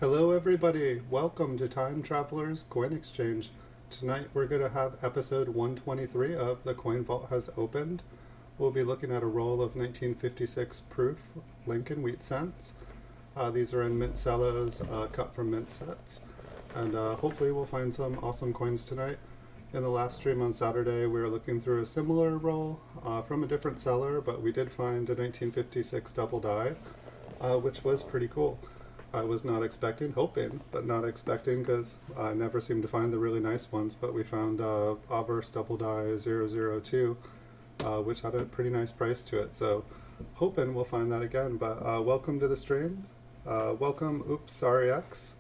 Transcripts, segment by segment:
Hello everybody, welcome to Time Traveler's Coin Exchange. Tonight we're going to have episode 123 of The Coin Vault Has Opened. We'll be looking at a roll of 1956 proof Lincoln wheat cents. These are in mint cellos, cut from mint sets. And hopefully we'll find some awesome coins tonight. In the last stream on Saturday we were looking through a similar roll from a different seller, but we did find a 1956 double die, which was pretty cool. I was not expecting, hoping, but not expecting, because I never seem to find the really nice ones, but we found Obverse Double Die 002, which had a pretty nice price to it, so hoping we'll find that again. But welcome to the stream. Welcome, Oops, Sorry X.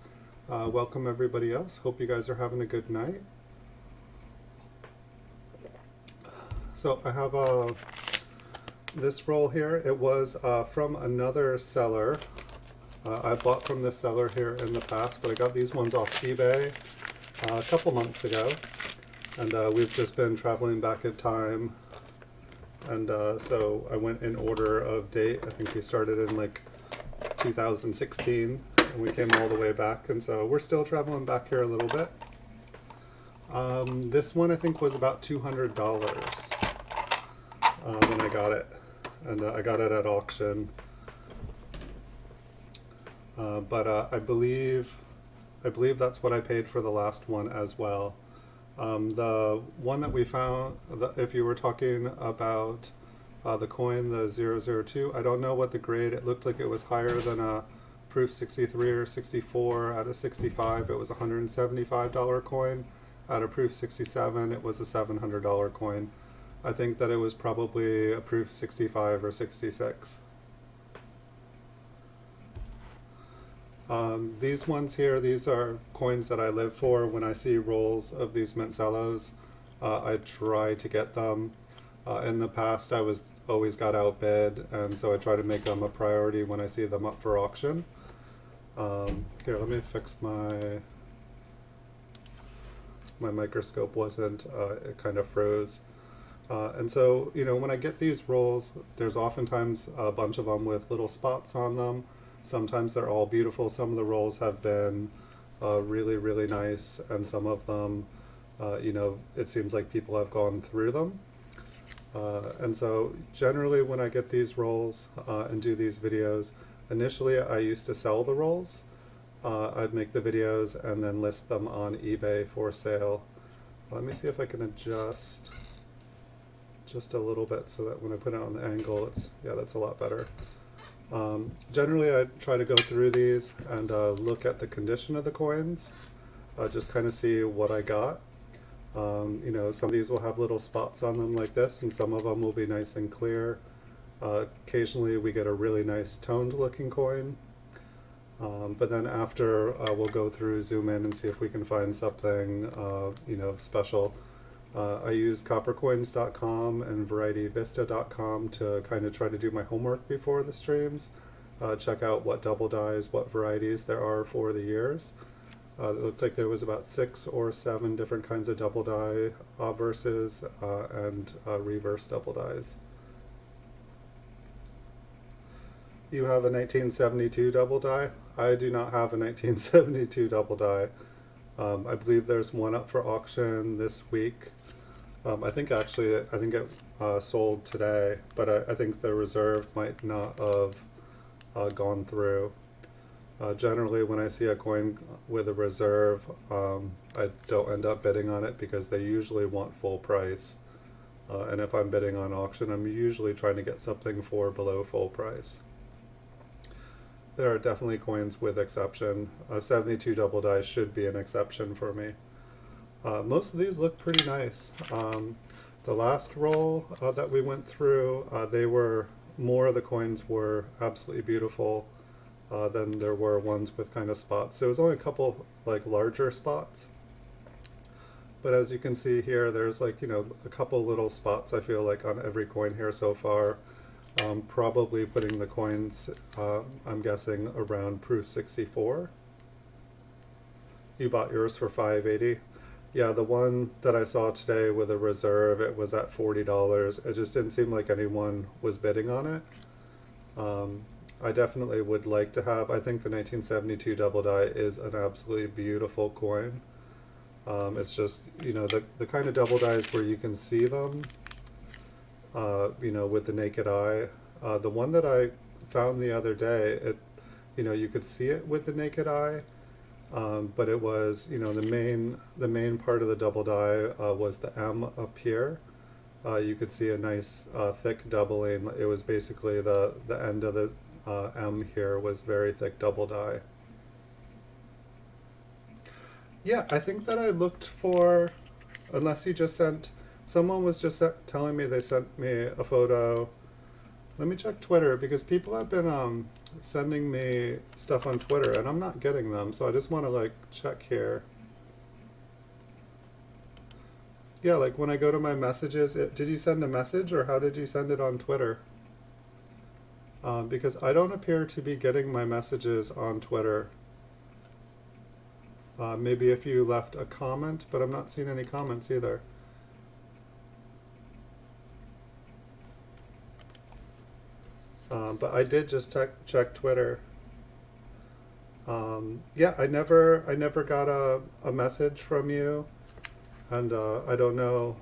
Welcome everybody else. Hope you guys are having a good night. So I have this roll here. It was from another seller. I bought from this seller here in the past, but I got these ones off eBay a couple months ago, and we've just been traveling back in time, and so I went in order of date. I think we started in like 2016, and we came all the way back, and so we're still traveling back here a little bit. This one I think was about $200 when I got it, and I got it at auction. But I believe that's what I paid for the last one as well. The one that we found, if you were talking about the coin, the 002, I don't know what the grade. It looked like it was higher than a proof 63 or 64. At a 65, it was a $175 coin. At a proof 67, it was a $700 coin. I think that it was probably a proof 65 or 66. These ones here, these are coins that I live for. When I see rolls of these mint cellos, I try to get them. In the past, I was always got outbid, and so I try to make them a priority when I see them up for auction. Here, let me fix my microscope wasn't, it kind of froze. And so, you know, when I get these rolls, there's oftentimes a bunch of them with little spots on them. Sometimes they're all beautiful. Some of the rolls have been really, really nice, and some of them, you know, it seems like people have gone through them. And so generally when I get these rolls and do these videos, initially I used to sell the rolls. I'd make the videos and then list them on eBay for sale. Let me see if I can adjust just a little bit so that when I put it on the angle, it's, yeah, that's a lot better. Generally I try to go through these and look at the condition of the coins, just kind of see what I got. You know, some of these will have little spots on them like this, and some of them will be nice and clear. Occasionally we get a really nice toned looking coin, but then after we'll go through, zoom in and see if we can find something you know, special. I use coppercoins.com and varietyvista.com to kind of try to do my homework before the streams. Check out what double dies, what varieties there are for the years. It looked like there was about 6 or 7 different kinds of double die obverses and reverse double dies. You have a 1972 double die? I do not have a 1972 double die. I believe there's one up for auction this week. I think it sold today, but I think the reserve might not have gone through. Generally, when I see a coin with a reserve, I don't end up bidding on it because they usually want full price. And if I'm bidding on auction, I'm usually trying to get something for below full price. There are definitely coins with exception. A 72 double die should be an exception for me. Most of these look pretty nice. The last roll that we went through, more of the coins were absolutely beautiful than there were ones with kind of spots. There was only a couple like larger spots. But as you can see here, there's like, you know, a couple little spots I feel like on every coin here so far. Probably putting the coins, I'm guessing, around proof 64. You bought yours for $5.80. Yeah, the one that I saw today with a reserve, it was at $40. It just didn't seem like anyone was bidding on it. I definitely would like to have. I think the 1972 double die is an absolutely beautiful coin. It's just, the kind of double dies where you can see them, with the naked eye. The one that I found the other day, you could see it with the naked eye, but it was, the main part of the double die was the M up here. You could see a nice thick doubling. It was basically the end of the M here was very thick double die. Yeah, I think that I looked for, unless you just sent, someone was just telling me they sent me a photo. Let me check Twitter because people have been sending me stuff on Twitter and I'm not getting them, so I just want to like check here. Yeah, like when I go to my messages, did you send a message or how did you send it on Twitter? Because I don't appear to be getting my messages on Twitter. Maybe if you left a comment, but I'm not seeing any comments either. But I did just check Twitter. Yeah, I never got a message from you, and I don't know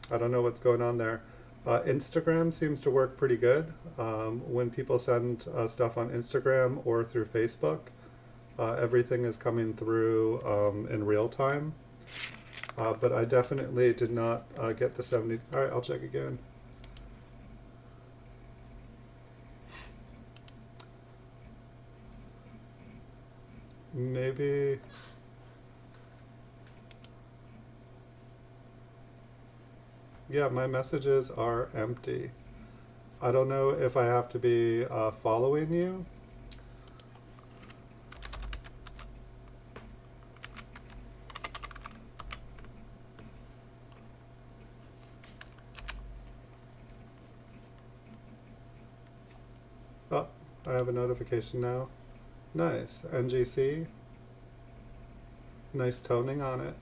what's going on there. Instagram seems to work pretty good. When people send stuff on Instagram or through Facebook, everything is coming through in real time. But I definitely did not get the 70. All right, I'll check again. Maybe. Yeah, my messages are empty. I don't know if I have to be following you. Oh, I have a notification now. Nice. NGC. Nice toning on it.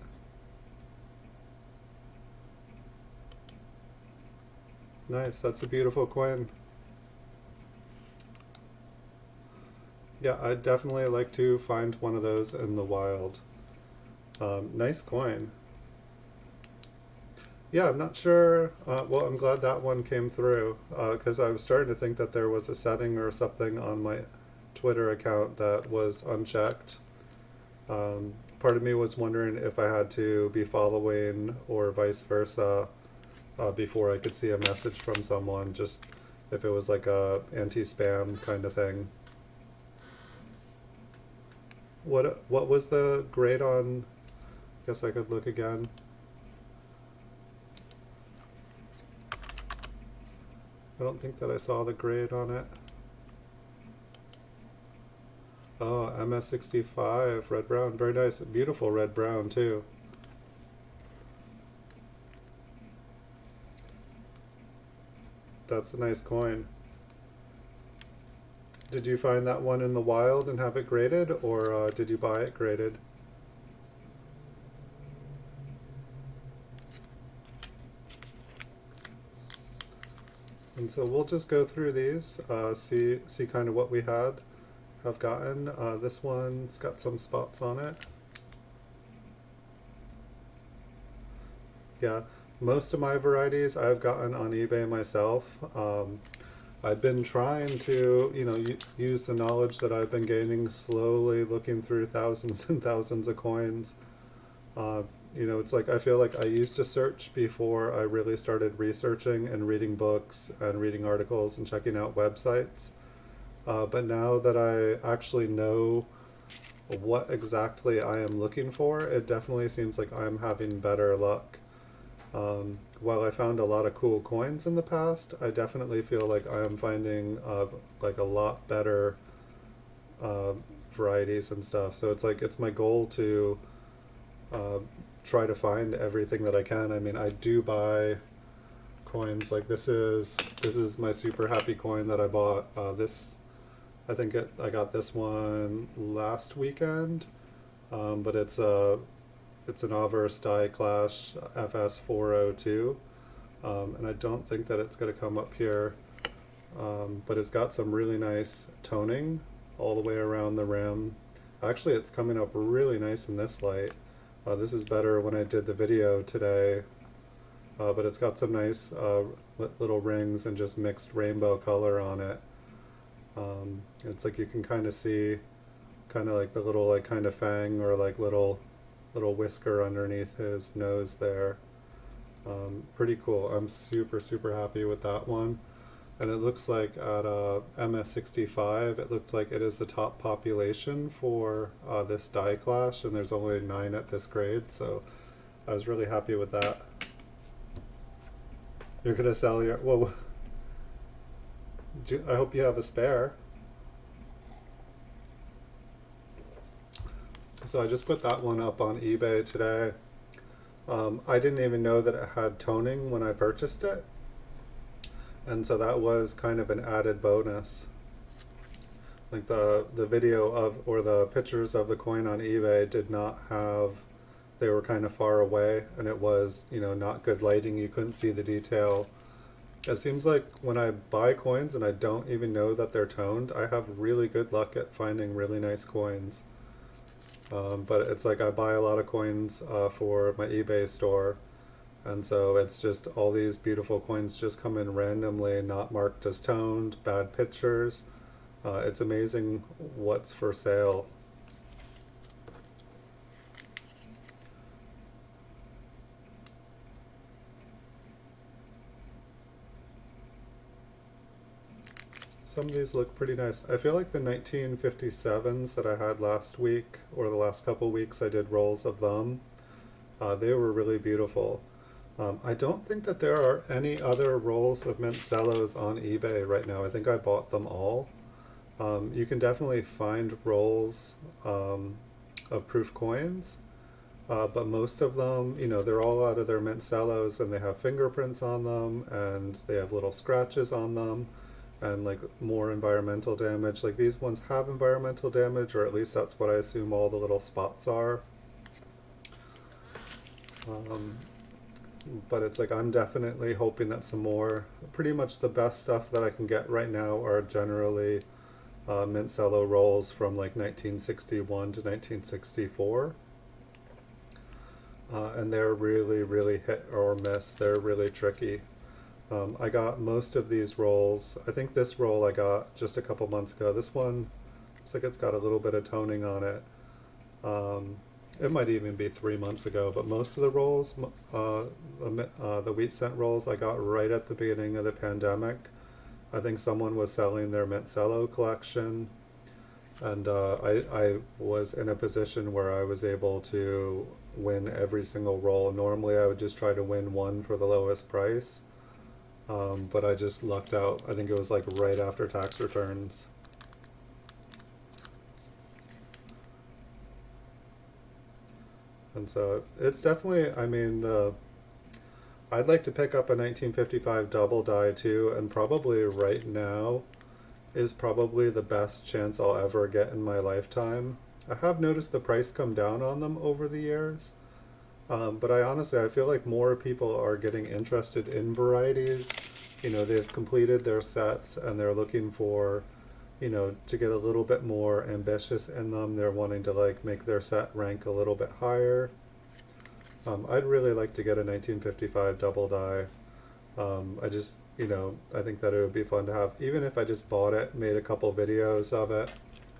Nice. That's a beautiful coin. Yeah, I'd definitely like to find one of those in the wild. Nice coin. Yeah, I'm not sure. Well, I'm glad that one came through because I was starting to think that there was a setting or something on my Twitter account that was unchecked. Part of me was wondering if I had to be following or vice versa before I could see a message from someone, just if it was like a anti-spam kind of thing. What was the grade on? Guess I could look again. I don't think that I saw the grade on it. Oh, MS65, red brown, very nice, beautiful red brown too. That's a nice coin. Did you find that one in the wild and have it graded, or did you buy it graded? And so we'll just go through these, see kind of what we have gotten. This one's got some spots on it. Yeah, most of my varieties I've gotten on eBay myself. I've been trying to, use the knowledge that I've been gaining slowly, looking through thousands and thousands of coins. It's like I feel like I used to search before I really started researching and reading books and reading articles and checking out websites. But now that I actually know what exactly I am looking for, it definitely seems like I'm having better luck. While I found a lot of cool coins in the past, I definitely feel like I am finding like a lot better varieties and stuff. So it's like it's my goal to try to find everything that I can. I mean, I do buy coins like this is my super happy coin that I bought. I got this one last weekend, but it's an Averse Die Clash FS402, and I don't think that it's going to come up here but it's got some really nice toning all the way around the rim. Actually, it's coming up really nice in this light. This is better when I did the video today, but it's got some nice little rings and just mixed rainbow color on it. It's like you can kind of see kind of like the little like kind of fang or like little whisker underneath his nose there. Pretty cool. I'm super happy with that one. And it looks like at MS65, it looked like it is the top population for this die clash, and there's only 9 at this grade, so I was really happy with that. You're gonna sell your, well, I hope you have a spare. So I just put that one up on eBay today. I didn't even know that it had toning when I purchased it. And so that was kind of an added bonus. Like the video of, or the pictures of the coin on eBay did not have, they were kind of far away, and it was, you know, not good lighting. You couldn't see the detail. It seems like when I buy coins and I don't even know that they're toned, I have really good luck at finding really nice coins. But it's like I buy a lot of coins for my eBay store, and so it's just all these beautiful coins just come in randomly, not marked as toned, bad pictures. It's amazing what's for sale. Some of these look pretty nice. I feel like the 1957s that I had last week, or the last couple weeks I did rolls of them, they were really beautiful. I don't think that there are any other rolls of mint cellos on eBay right now. I think I bought them all. You can definitely find rolls of proof coins, but most of them, you know, they're all out of their mint cellos, and they have fingerprints on them, and they have little scratches on them, and like more environmental damage. Like these ones have environmental damage, or at least that's what I assume all the little spots are. But it's like I'm definitely hoping that some more, pretty much the best stuff that I can get right now are generally mint cello rolls from like 1961 to 1964. And they're really hit or miss. They're really tricky. I got most of these rolls. I think this roll I got just a couple months ago. This one, looks like it's got a little bit of toning on it. It might even be 3 months ago, but most of the rolls, the wheat cent rolls I got right at the beginning of the pandemic. I think someone was selling their mint cello collection, and I was in a position where I was able to win every single roll. Normally I would just try to win one for the lowest price, but I just lucked out. I think it was like right after tax returns. And so it's definitely, I mean, I'd like to pick up a 1955 double die too, and probably right now is probably the best chance I'll ever get in my lifetime. I have noticed the price come down on them over the years, but I feel like more people are getting interested in varieties. You know, they've completed their sets and they're looking for, you know, to get a little bit more ambitious in them. They're wanting to like make their set rank a little bit higher. I'd really like to get a 1955 double die. I just, you know, I think that it would be fun to have, even if I just bought it, made a couple videos of it,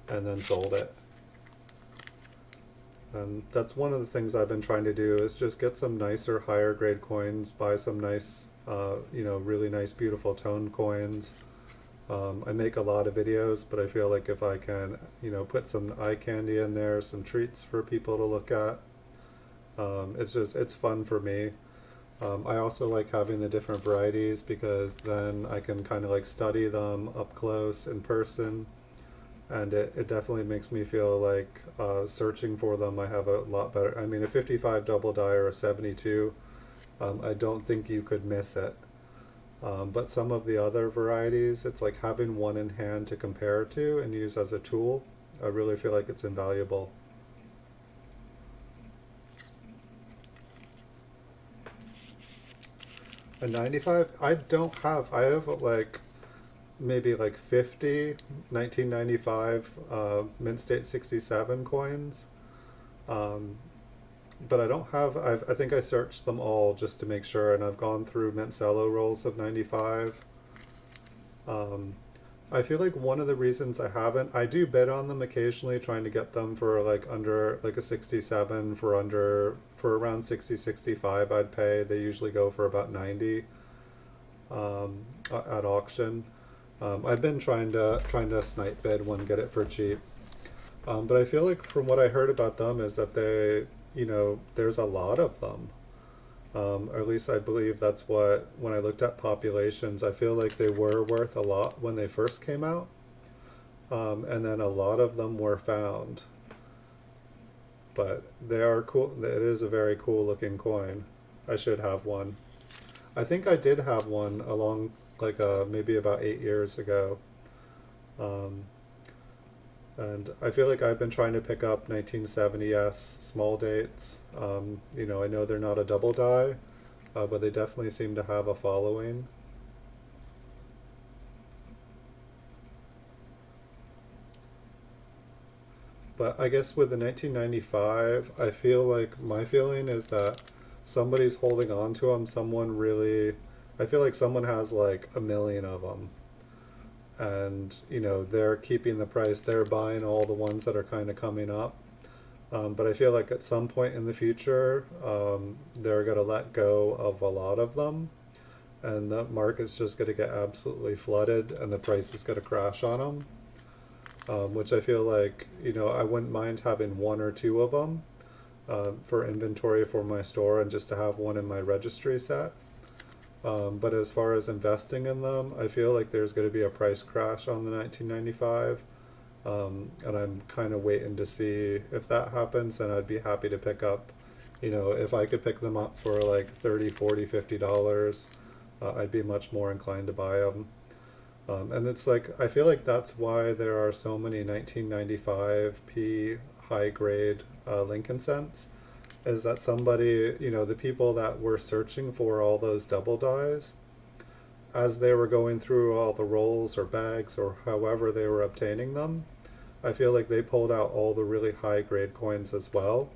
and then sold it. And that's one of the things I've been trying to do, is just get some nicer, higher grade coins, buy some nice, you know, really nice, beautiful toned coins. I make a lot of videos, but I feel like if I can, you know, put some eye candy in there, some treats for people to look at, it's fun for me. I also like having the different varieties, because then I can kind of like study them up close in person, and it definitely makes me feel like searching for them I have a lot better. I mean, a 55 double die or a 72, I don't think you could miss it. But some of the other varieties, it's like having one in hand to compare to and use as a tool. I really feel like it's invaluable. A 95, I have like maybe like 50 1995 mint state 67 coins. Um, but I don't have, I think I searched them all just to make sure, and I've gone through mint cello rolls of 95. Um, I feel like one of the reasons I haven't, I do bid on them occasionally, trying to get them for like under, like a 67, for around 60, 65 I'd pay. They usually go for about 90 at auction. I've been trying to snipe bid one, get it for cheap. But I feel like from what I heard about them is that there's a lot of them. Or at least I believe that's what, when I looked at populations, I feel like they were worth a lot when they first came out. And then a lot of them were found. But they are cool. It is a very cool looking coin. I should have one. I think I did have one along, like, maybe about 8 years ago. Um, and I feel like I've been trying to pick up 1970s small dates. I know they're not a double die, but they definitely seem to have a following. But I guess with the 1995, I feel like my feeling is that somebody's holding on to them. I feel like someone has like a million of them. And, they're keeping the price. They're buying all the ones that are kind of coming up. But I feel like at some point in the future, they're going to let go of a lot of them. And the market's just going to get absolutely flooded and the price is going to crash on them. Which I feel like, I wouldn't mind having one or two of them for inventory for my store and just to have one in my registry set. But as far as investing in them, I feel like there's going to be a price crash on the 1995. And I'm kind of waiting to see if that happens, then I'd be happy to pick up, if I could pick them up for like 30, 40, $50, I'd be much more inclined to buy them. And it's like, I feel like that's why there are so many 1995 P high grade Lincoln cents, is that somebody, the people that were searching for all those double dies, as they were going through all the rolls or bags or however they were obtaining them, I feel like they pulled out all the really high grade coins as well.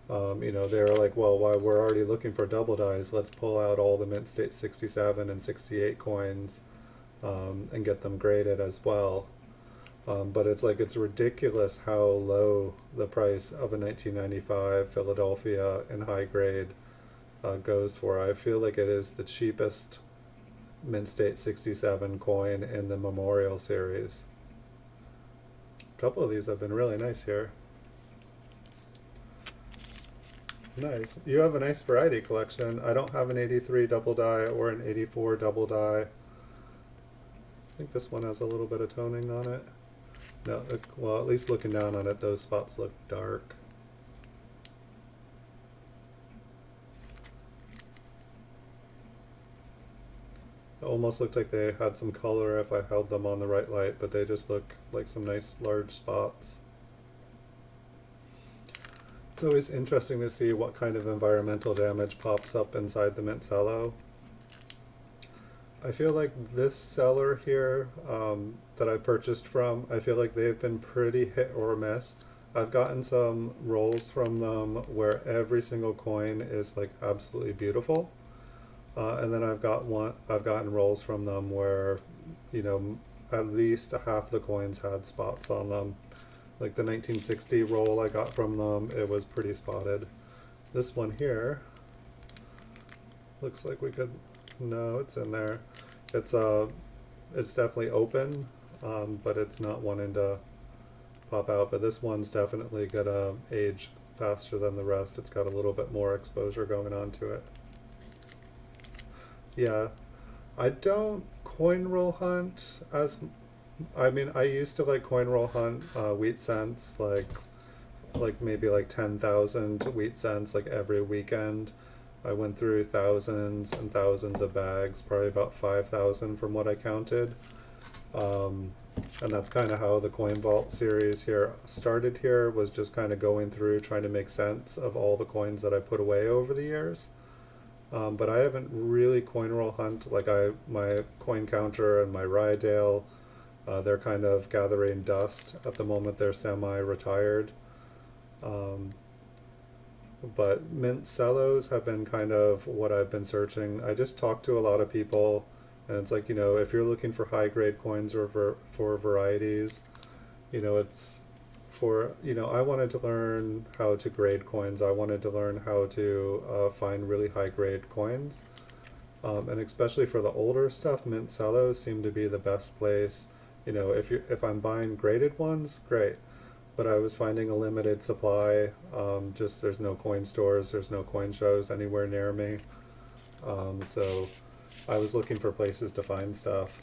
They were like, well, while we're already looking for double dies, let's pull out all the mint state 67 and 68 coins and get them graded as well. But it's like, it's ridiculous how low the price of a 1995 Philadelphia in high grade goes for. I feel like it is the cheapest mint state 67 coin in the Memorial series. A couple of these have been really nice here. Nice. You have a nice variety collection. I don't have an 83 double die or an 84 double die. I think this one has a little bit of toning on it. No, well, at least looking down on it, those spots look dark. It almost looked like they had some color if I held them on the right light, but they just look like some nice large spots. It's always interesting to see what kind of environmental damage pops up inside the mint cello. I feel like this seller here that I purchased from, I feel like they've been pretty hit or miss. I've gotten some rolls from them where every single coin is like absolutely beautiful. And then I've gotten rolls from them where, at least half the coins had spots on them. Like the 1960 roll I got from them, it was pretty spotted. This one here looks like no, it's in there. It's definitely open, but it's not wanting to pop out. But this one's definitely gonna age faster than the rest. It's got a little bit more exposure going on to it. Yeah, I don't coin roll hunt I used to like coin roll hunt wheat cents, like maybe like 10,000 wheat cents like every weekend. I went through thousands and thousands of bags, probably about 5,000 from what I counted. And that's kind of how the Coin Vault series here started here, was just kind of going through trying to make sense of all the coins that I put away over the years. But I haven't really coin roll hunt. Like my coin counter and my Rydale, they're kind of gathering dust at the moment. They're semi-retired. Um, but mint cellos have been kind of what I've been searching. I just talked to a lot of people, and it's like, if you're looking for high grade coins or for varieties, it's for, I wanted to learn how to grade coins. I wanted to learn how to find really high grade coins. And especially for the older stuff, mint cellos seem to be the best place. If I'm buying graded ones, great. But I was finding a limited supply. Just there's no coin stores, there's no coin shows anywhere near me. So I was looking for places to find stuff.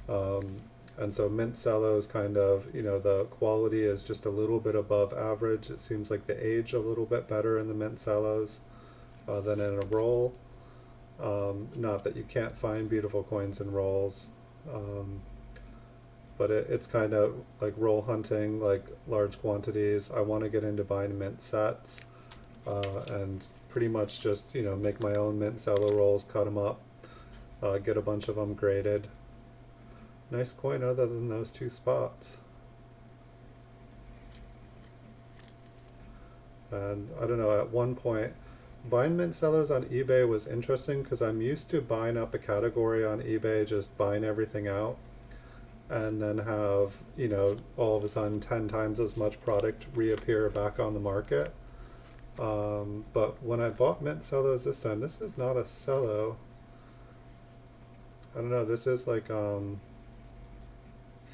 And so mint cellos kind of, the quality is just a little bit above average. It seems like the age a little bit better in the mint cellos than in a roll. Not that you can't find beautiful coins in rolls. But it's kind of like roll hunting, like large quantities. I want to get into buying mint sets and pretty much just, make my own mint cello rolls, cut them up, get a bunch of them graded. Nice coin other than those two spots. And I don't know, at one point, buying mint cellos on eBay was interesting because I'm used to buying up a category on eBay, just buying everything out, and then have, all of a sudden 10 times as much product reappear back on the market. But when I bought mint cellos this time, this is not a cello. I don't know, this is like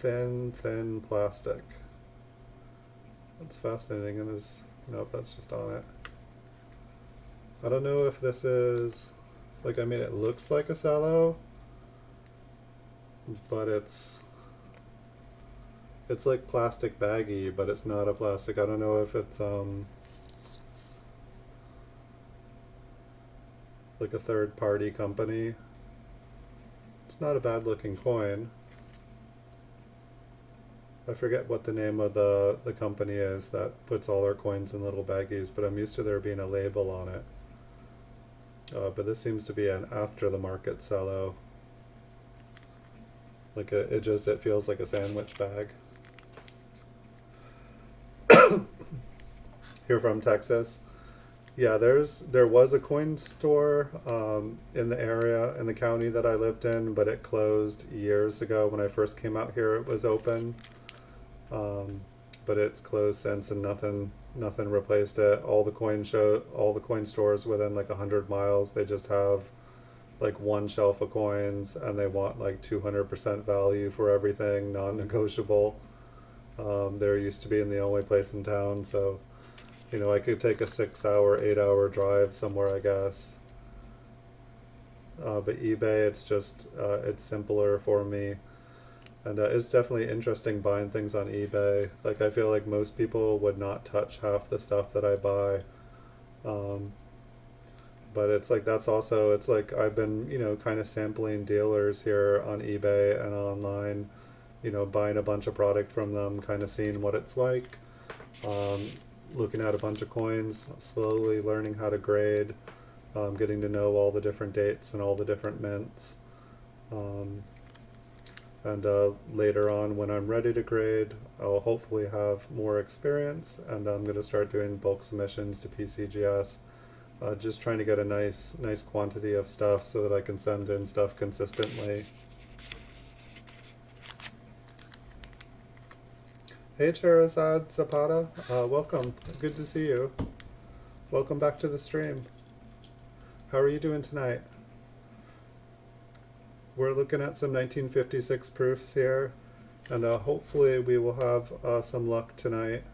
thin plastic. That's fascinating. And there's, nope, that's just on it. I don't know if this is, like, it looks like a cello, but it's like plastic baggy, but it's not a plastic. I don't know if it's like a third party company. It's not a bad looking coin. I forget what the name of the company is that puts all their coins in little baggies, but I'm used to there being a label on it. But this seems to be an after the market cello. Like it feels like a sandwich bag. Here from Texas. Yeah, there was a coin store in the area, in the county that I lived in, but it closed years ago. When I first came out here, it was open. But it's closed since, and nothing replaced it. All the coin stores within like 100 miles, they just have like one shelf of coins, and they want like 200% value for everything, non-negotiable. There used to be in the only place in town, so I could take a 6-hour, 8-hour drive somewhere, I guess. But eBay, it's just it's simpler for me. And it's definitely interesting buying things on eBay. Like, I feel like most people would not touch half the stuff that I buy. But it's like, it's like I've been, kind of sampling dealers here on eBay and online, buying a bunch of product from them, kind of seeing what it's like, looking at a bunch of coins, slowly learning how to grade, getting to know all the different dates and all the different mints. And later on, when I'm ready to grade, I'll hopefully have more experience, and I'm going to start doing bulk submissions to PCGS, just trying to get a nice quantity of stuff so that I can send in stuff consistently. Hey Cherazad Zapata, welcome. Good to see you. Welcome back to the stream. How are you doing tonight? We're looking at some 1956 proofs here, and hopefully we will have some luck tonight.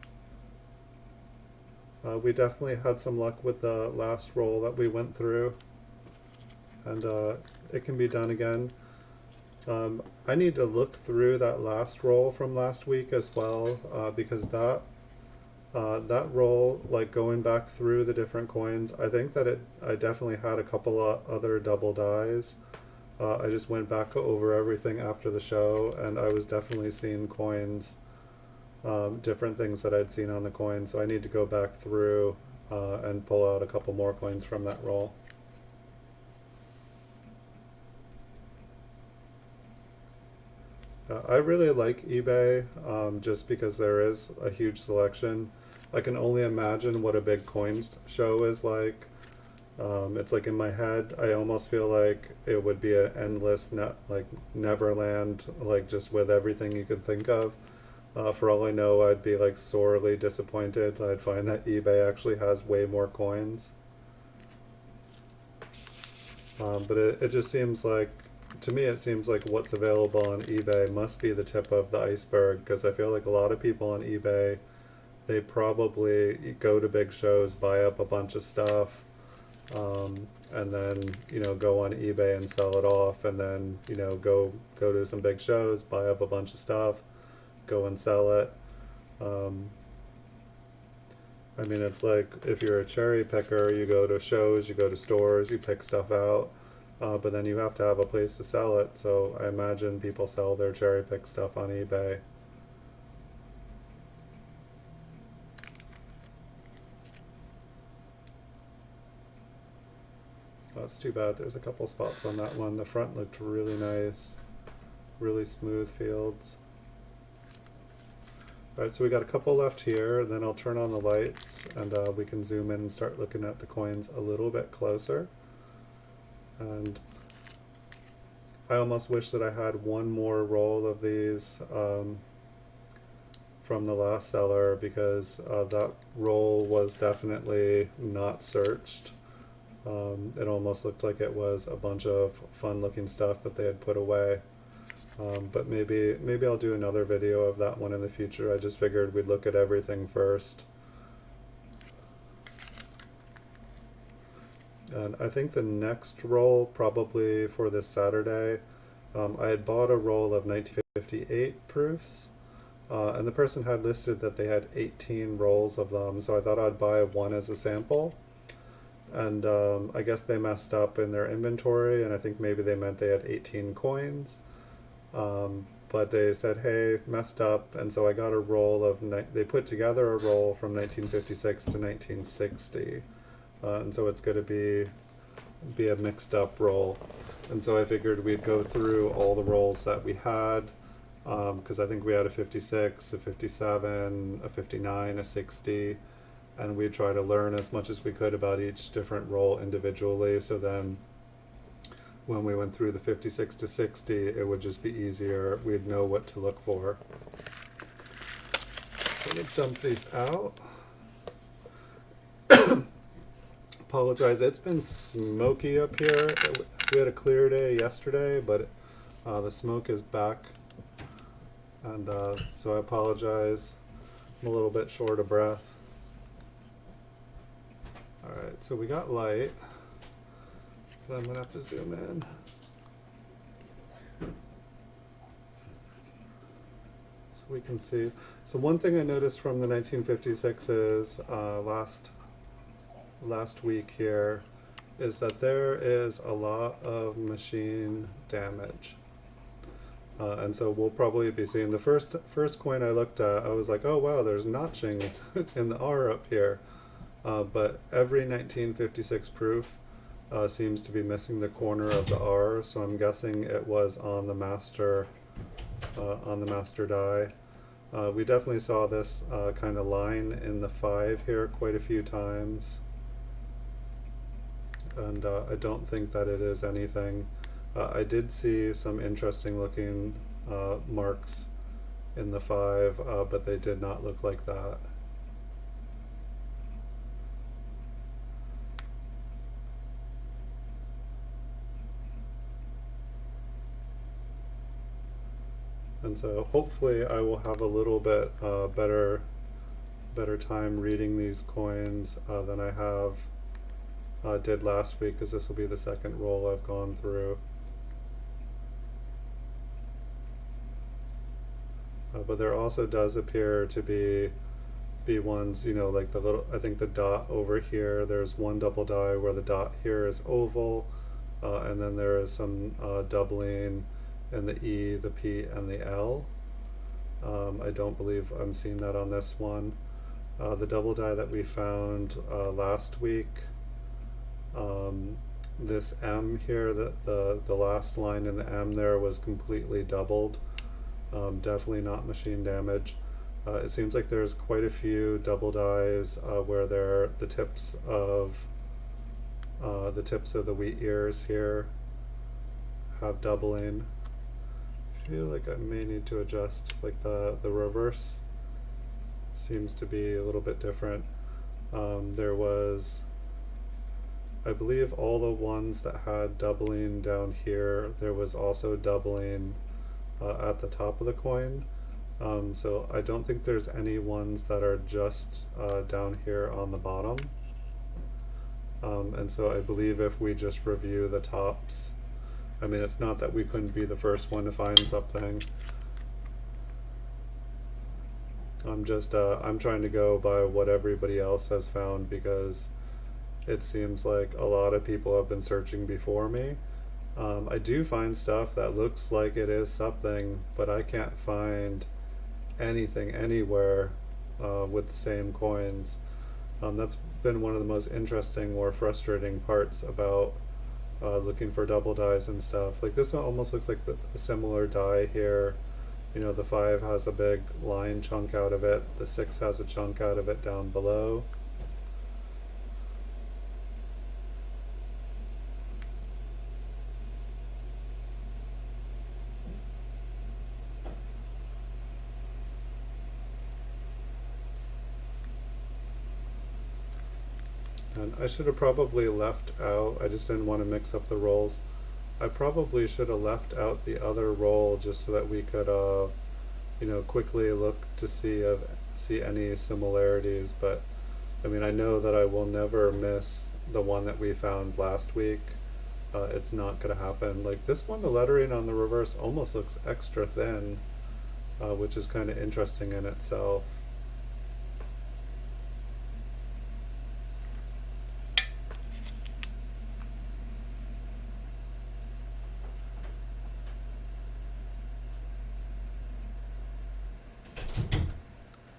We definitely had some luck with the last roll that we went through, and it can be done again. I need to look through that last roll from last week as well, because that roll, like going back through the different coins, I think that I definitely had a couple of other double dies. I just went back over everything after the show, and I was definitely seeing coins, different things that I'd seen on the coin, so I need to go back through and pull out a couple more coins from that roll. I really like eBay just because there is a huge selection. I can only imagine what a big coins show is like. It's like in my head, I almost feel like it would be an endless, like Neverland, like just with everything you could think of. For all I know, I'd be like sorely disappointed. I'd find that eBay actually has way more coins. But it just seems like, to me, it seems like what's available on eBay must be the tip of the iceberg because I feel like a lot of people on eBay, they probably go to big shows, buy up a bunch of stuff, and then go on eBay and sell it off, and then go to some big shows, buy up a bunch of stuff, go and sell it. Um, I mean, it's like if you're a cherry picker, you go to shows, you go to stores, you pick stuff out, but then you have to have a place to sell it. So I imagine people sell their cherry pick stuff on eBay. Oh, it's too bad there's a couple spots on that one. The front looked really nice, really smooth fields. Alright, so we got a couple left here, then I'll turn on the lights and we can zoom in and start looking at the coins a little bit closer. And I almost wish that I had one more roll of these from the last seller because that roll was definitely not searched. It almost looked like it was a bunch of fun looking stuff that they had put away. But maybe I'll do another video of that one in the future. I just figured we'd look at everything first. And I think the next roll, probably for this Saturday, I had bought a roll of 1958 proofs, and the person had listed that they had 18 rolls of them, so I thought I'd buy one as a sample. And I guess they messed up in their inventory, and I think maybe they meant they had 18 coins. But they said, hey, messed up, and so I got a roll of, they put together a roll from 1956 to 1960, and so it's going to be a mixed up roll. And so I figured we'd go through all the rolls that we had, because I think we had a 56, a 57, a 59, a 60, and we'd try to learn as much as we could about each different roll individually, so then when we went through the 56 to 60, it would just be easier. We'd know what to look for. So let's dump these out. Apologize, it's been smoky up here. We had a clear day yesterday, but the smoke is back. And so I apologize. I'm a little bit short of breath. Alright, so we got light. But I'm going to have to zoom in. So we can see. So one thing I noticed from the 1956 is last week here is that there is a lot of machine damage. And so we'll probably be seeing the first coin I looked at, I was like, oh wow, there's notching in the R up here. But every 1956 proof seems to be missing the corner of the R, so I'm guessing it was on the master die. We definitely saw this kind of line in the 5 here quite a few times, and I don't think that it is anything. I did see some interesting looking marks in the 5, but they did not look like that. And so hopefully I will have a little bit better time reading these coins than I did last week, because this will be the second roll I've gone through. But there also does appear to be ones, like the little, I think the dot over here, there's one double die where the dot here is oval, and then there is some doubling in the E, the P, and the L. I don't believe I'm seeing that on this one. The double die that we found last week, this M here, the last line in the M there was completely doubled. Definitely not machine damage. It seems like there's quite a few double dies where they're the tips of the wheat ears here have doubling. I feel like I may need to adjust, like the reverse seems to be a little bit different. There was, I believe, all the ones that had doubling down here, there was also doubling at the top of the coin. So I don't think there's any ones that are just down here on the bottom. And so I believe if we just review the tops, I mean, it's not that we couldn't be the first one to find something. I'm trying to go by what everybody else has found, because it seems like a lot of people have been searching before me. I do find stuff that looks like it is something, but I can't find anything anywhere with the same coins. That's been one of the most interesting or frustrating parts about looking for double dies and stuff. Like this one almost looks like a similar die here. You know, the 5 has a big line chunk out of it, the 6 has a chunk out of it down below. And I should have probably left out, I just didn't want to mix up the rolls. I probably should have left out the other roll just so that we could, you know, quickly look to see any similarities. But I mean, I know that I will never miss the one that we found last week. It's not going to happen. Like this one, the lettering on the reverse almost looks extra thin, which is kind of interesting in itself.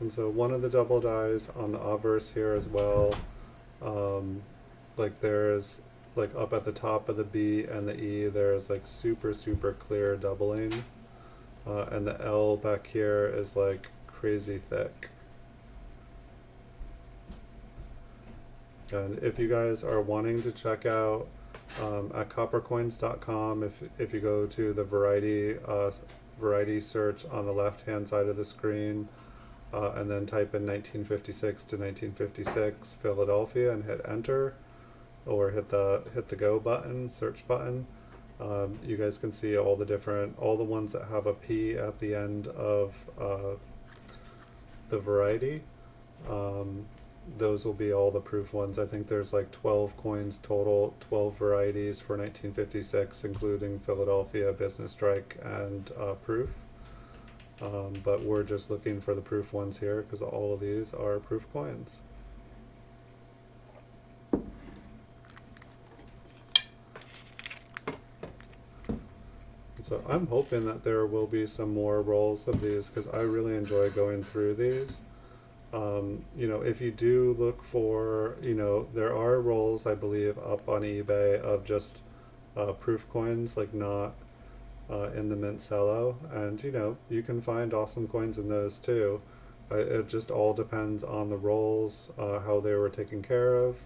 And so one of the double dies on the obverse here as well, like there's like up at the top of the B and the E, there's like super clear doubling, and the L back here is like crazy thick. And if you guys are wanting to check out at coppercoins.com, if you go to the variety search on the left hand side of the screen, and then type in 1956 to 1956 Philadelphia and hit enter, or hit the go button, search button. You guys can see all the ones that have a P at the end of the variety. Those will be all the proof ones. I think there's like 12 coins total, 12 varieties for 1956, including Philadelphia, Business Strike, and proof. But we're just looking for the proof ones here because all of these are proof coins. So I'm hoping that there will be some more rolls of these because I really enjoy going through these. You know, if you do look for, you know, there are rolls, I believe, up on eBay of just proof coins, like not in the mint cello, and you know, you can find awesome coins in those too. It just all depends on the rolls, how they were taken care of.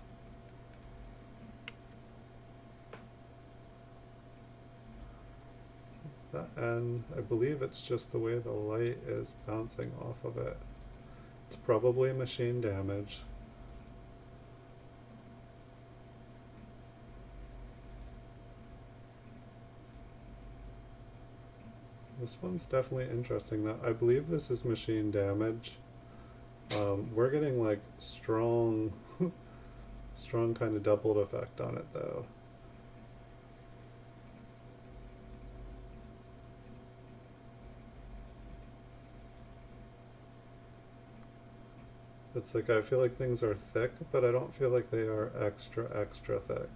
And I believe it's just the way the light is bouncing off of it. It's probably machine damage. This one's definitely interesting. That I believe this is machine damage. We're getting like strong, strong kind of doubled effect on it though. It's like I feel like things are thick, but I don't feel like they are extra thick.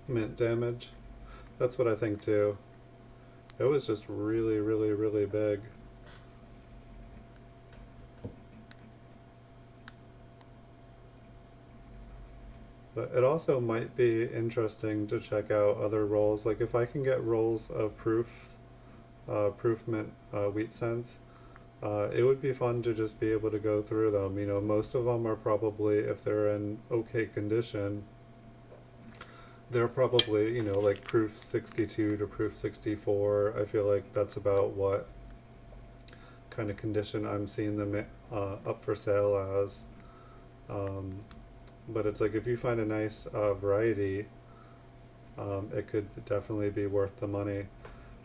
Mint damage. That's what I think too. It was just really big. But it also might be interesting to check out other rolls. Like if I can get rolls of proof mint wheat cents, it would be fun to just be able to go through them. You know, most of them are probably, if they're in okay condition, they're probably, you know, like proof 62 to proof 64. I feel like that's about what kind of condition I'm seeing them up for sale as. But it's like if you find a nice variety, it could definitely be worth the money.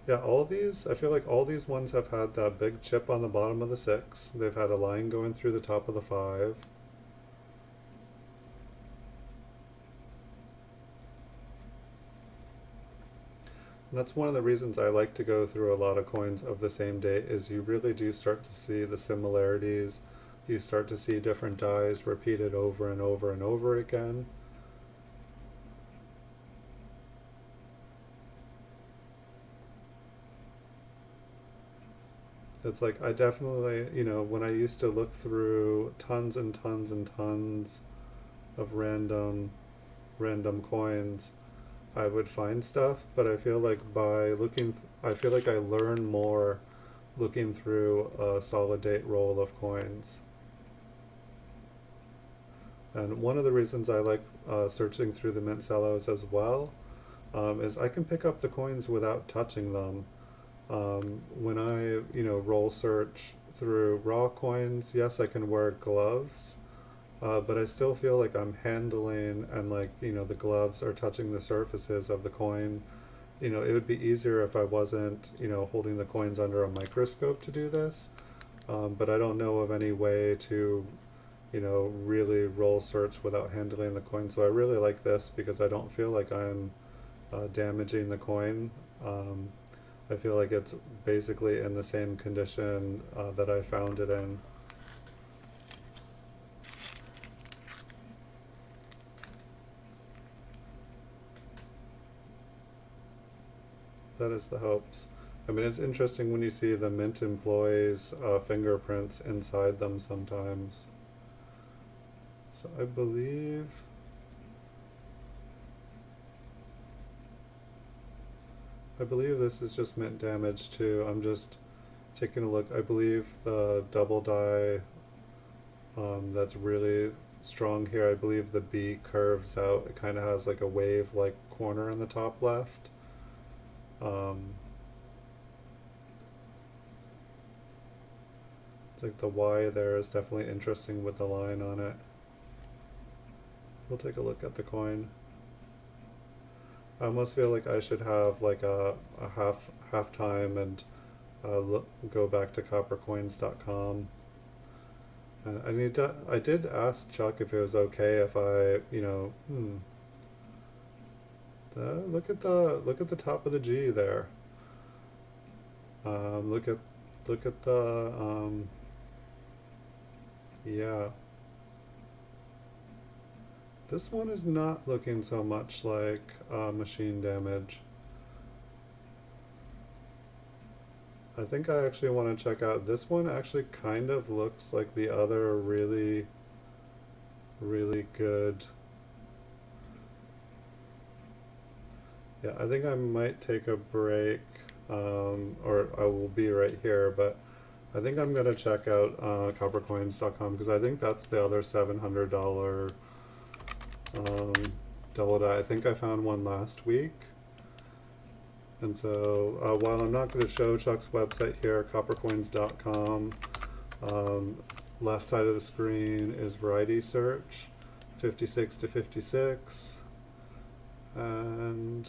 Yeah, all these, I feel like all these ones have had that big chip on the bottom of the 6. They've had a line going through the top of the 5. And that's one of the reasons I like to go through a lot of coins of the same date, is you really do start to see the similarities. You start to see different dies repeated over and over and over again. It's like I definitely, you know, when I used to look through tons and tons and tons of random coins, I would find stuff, but I feel like by looking, I feel like I learn more looking through a solid date roll of coins. And one of the reasons I like searching through the mint cellos as well is I can pick up the coins without touching them. When I, you know, roll search through raw coins, yes, I can wear gloves, but I still feel like I'm handling, and like, you know, the gloves are touching the surfaces of the coin. You know, it would be easier if I wasn't, you know, holding the coins under a microscope to do this. But I don't know of any way to, you know, really roll search without handling the coin. So I really like this because I don't feel like I'm damaging the coin. I feel like it's basically in the same condition that I found it in. That is the hopes. I mean, it's interesting when you see the mint employees' fingerprints inside them sometimes. So I believe this is just mint damage too. I'm just taking a look. I believe the double die that's really strong here, I believe the B curves out. It kind of has like a wave-like corner in the top left. It's like the Y there is definitely interesting with the line on it. We'll take a look at the coin. I almost feel like I should have like a half time and go back to coppercoins.com. And I did ask Chuck if it was okay if I, you know, look at the top of the G there. Look at the yeah. This one is not looking so much like machine damage. I think I actually want to check out this one. Actually kind of looks like the other really good. Yeah, I think I might take a break, or I will be right here, but I think I'm going to check out coppercoins.com because I think that's the other $700 double die. I think I found one last week. And so while I'm not going to show Chuck's website here, coppercoins.com, left side of the screen is variety search, 56 to 56. And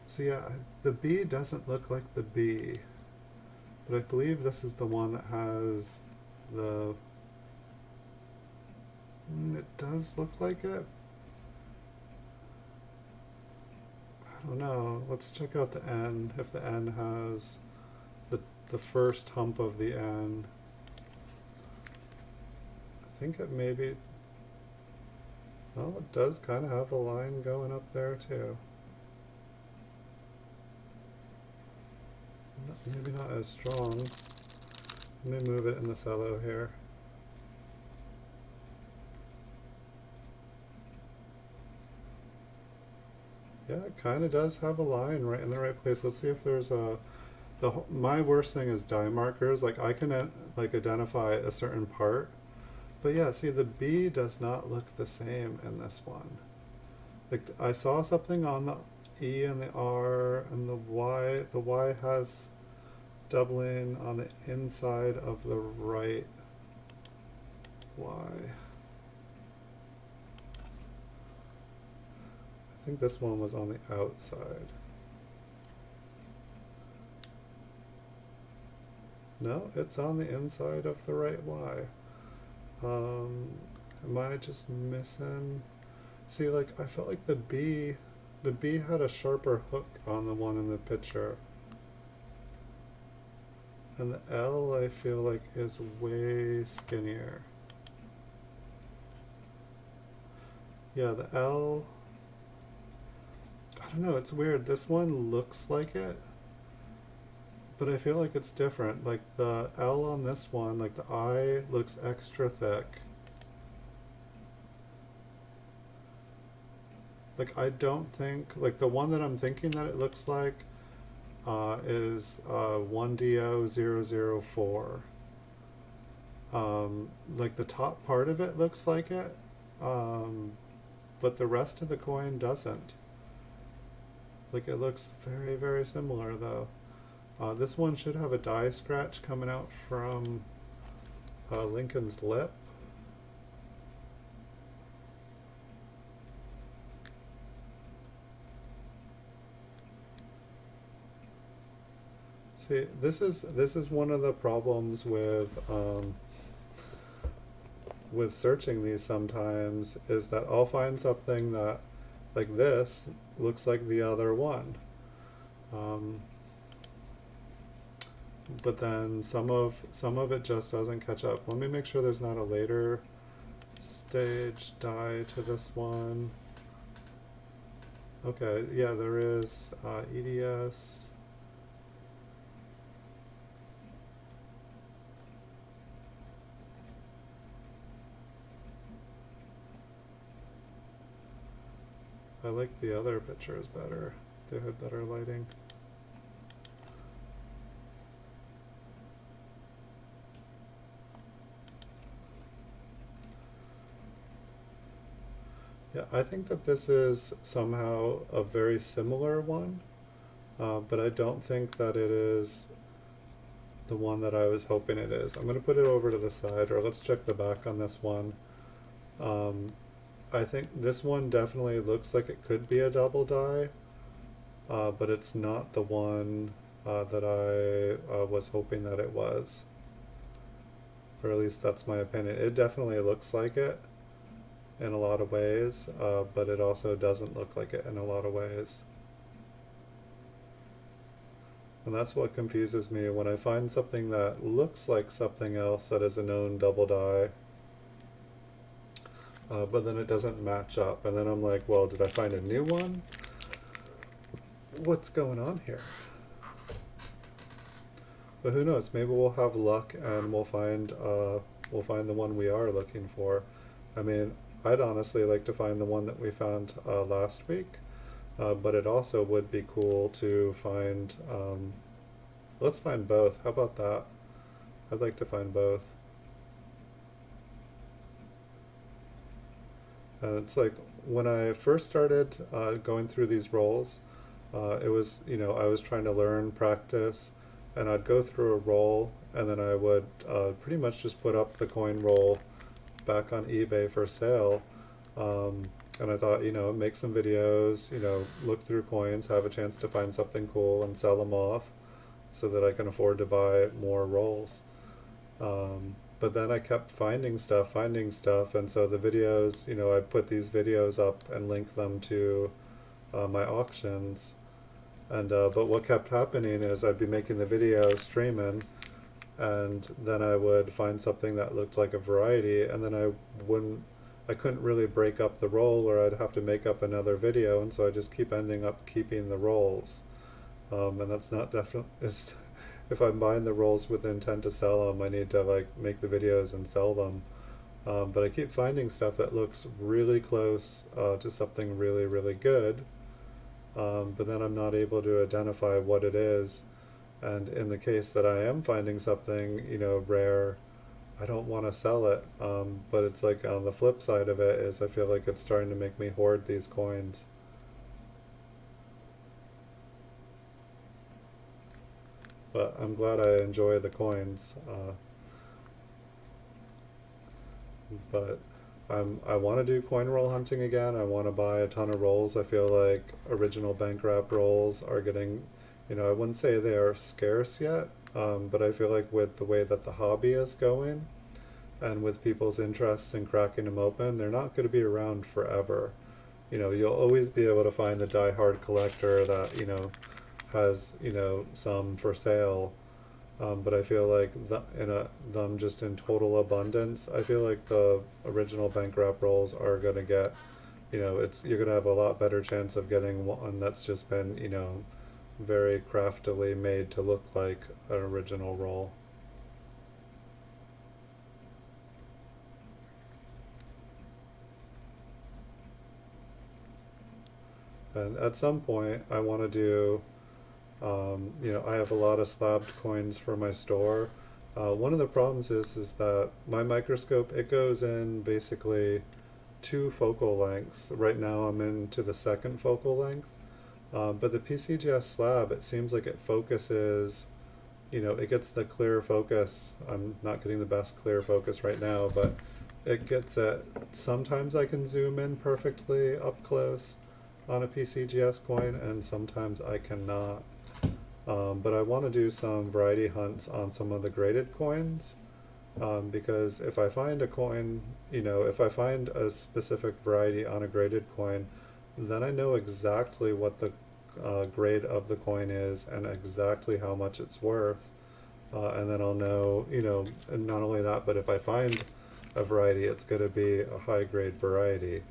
so yeah, the B doesn't look like the B, but I believe this is the one that has the, it does look like it. I don't know. Let's check out the N, if the N has the first hump of the N. I think it maybe, well, it does kind of have a line going up there too. Maybe not as strong. Let me move it in the cello here. Yeah, it kind of does have a line right in the right place. Let's see if there's a my worst thing is die markers. Like I can like identify a certain part, but yeah, see the B does not look the same in this one. Like I saw something on the E and the R and the Y. The Y has doubling on the inside of the right Y. I think this one was on the outside. No, it's on the inside of the right Y. Am I just missing? See, like, I felt like the B had a sharper hook on the one in the picture. And the L, I feel like, is way skinnier. Yeah, the L, I don't know, it's weird. This one looks like it, but I feel like it's different. Like the L on this one, like the I looks extra thick. Like I don't think, like the one that I'm thinking that it looks like is 1DO004. Like the top part of it looks like it, but the rest of the coin doesn't. Like it looks very, very similar though. This one should have a die scratch coming out from Lincoln's lip. See, this is one of the problems with searching these sometimes is that I'll find something that like this looks like the other one. But then some of it just doesn't catch up. Let me make sure there's not a later stage die to this one. Okay, yeah, there is EDS. I like the other pictures better. They had better lighting. Yeah, I think that this is somehow a very similar one, but I don't think that it is the one that I was hoping it is. I'm going to put it over to the side, or let's check the back on this one. I think this one definitely looks like it could be a double die, but it's not the one that I was hoping that it was. Or at least that's my opinion. It definitely looks like it in a lot of ways, but it also doesn't look like it in a lot of ways. And that's what confuses me when I find something that looks like something else that is a known double die, but then it doesn't match up. And then I'm like, well, did I find a new one? What's going on here? But who knows? Maybe we'll have luck and we'll find the one we are looking for. I mean, I'd honestly like to find the one that we found last week, but it also would be cool to find. Let's find both. How about that? I'd like to find both. And it's like when I first started going through these rolls, it was, I was trying to learn, practice, and I'd go through a roll and then I would pretty much just put up the coin roll back on eBay for sale. And I thought, make some videos, look through coins, have a chance to find something cool and sell them off so that I can afford to buy more rolls. But then I kept finding stuff, and so the videos, I put these videos up and link them to my auctions. And but what kept happening is I'd be making the video, streaming, and then I would find something that looked like a variety, and then I couldn't really break up the roll, or I'd have to make up another video, and so I just keep ending up keeping the rolls. And that's not definitely, if I'm buying the rolls with the intent to sell them, I need to like make the videos and sell them. But I keep finding stuff that looks really close to something really, really good. but then I'm not able to identify what it is. And in the case that I am finding something, rare, I don't want to sell it. But it's like on the flip side of it is I feel like it's starting to make me hoard these coins. But I'm glad I enjoy the coins. But I want to do coin roll hunting again. I want to buy a ton of rolls. I feel like original bank wrap rolls are getting, I wouldn't say they are scarce yet, but I feel like with the way that the hobby is going and with people's interest in cracking them open, they're not going to be around forever. You'll always be able to find the die-hard collector that, has, some for sale. But I feel like them just in total abundance, I feel like the original bank wrap rolls are gonna get, you're gonna have a lot better chance of getting one that's just been, very craftily made to look like an original roll. And at some point, I want to do, I have a lot of slabbed coins for my store. One of the problems is that my microscope, it goes in basically two focal lengths. Right now I'm into the second focal length. But the PCGS slab, it seems like it focuses, it gets the clear focus. I'm not getting the best clear focus right now, but it gets it. Sometimes I can zoom in perfectly up close on a PCGS coin, and sometimes I cannot. But I want to do some variety hunts on some of the graded coins, because if I find a coin, if I find a specific variety on a graded coin, then I know exactly what the grade of the coin is and exactly how much it's worth. And then I'll know, and not only that, but if I find a variety, it's going to be a high grade variety.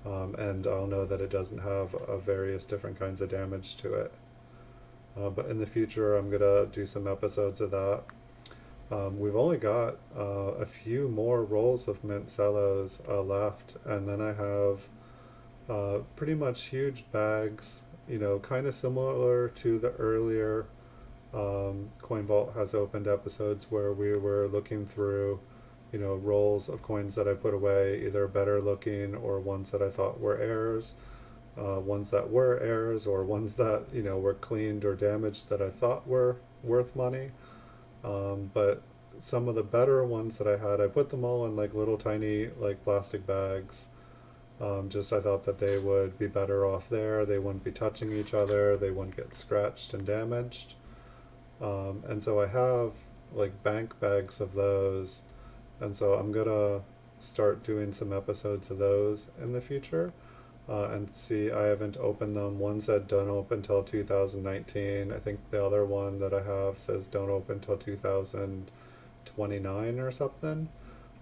And I'll know that it doesn't have various different kinds of damage to it. But in the future, I'm going to do some episodes of that. We've only got a few more rolls of mint cellos left, and then I have pretty much huge bags, kind of similar to the earlier Coin Vault has opened episodes where we were looking through, rolls of coins that I put away, either better looking or ones that I thought were errors, ones that were errors, or ones that, were cleaned or damaged that I thought were worth money. But some of the better ones that I had, I put them all in like little tiny like plastic bags. Just I thought that they would be better off there. They wouldn't be touching each other. They wouldn't get scratched and damaged. And so I have like bank bags of those. And so I'm gonna start doing some episodes of those in the future. And see, I haven't opened them. One said don't open till 2019. I think the other one that I have says don't open till 2029 or something.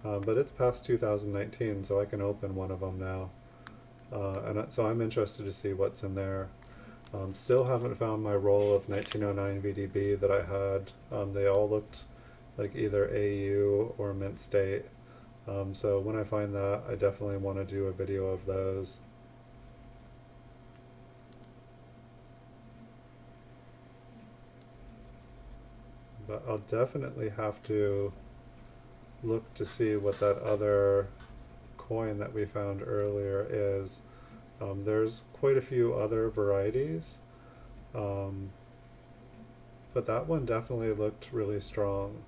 But it's past 2019, so I can open one of them now. So I'm interested to see what's in there. Still haven't found my roll of 1909 VDB that I had. They all looked like either AU or mint state. So when I find that, I definitely want to do a video of those. But I'll definitely have to look to see what that other coin that we found earlier is. There's quite a few other varieties, but that one definitely looked really strong.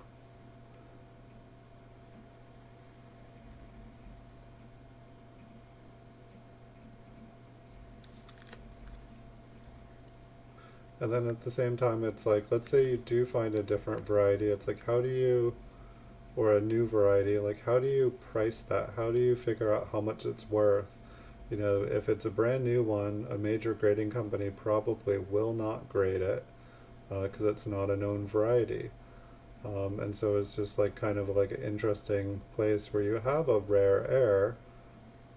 And then at the same time, it's like, let's say you do find a different variety, it's like, how do you, or a new variety, like, how do you price that? How do you figure out how much it's worth? If it's a brand new one, a major grading company probably will not grade it because it's not a known variety. And so it's just like kind of like an interesting place where you have a rare air,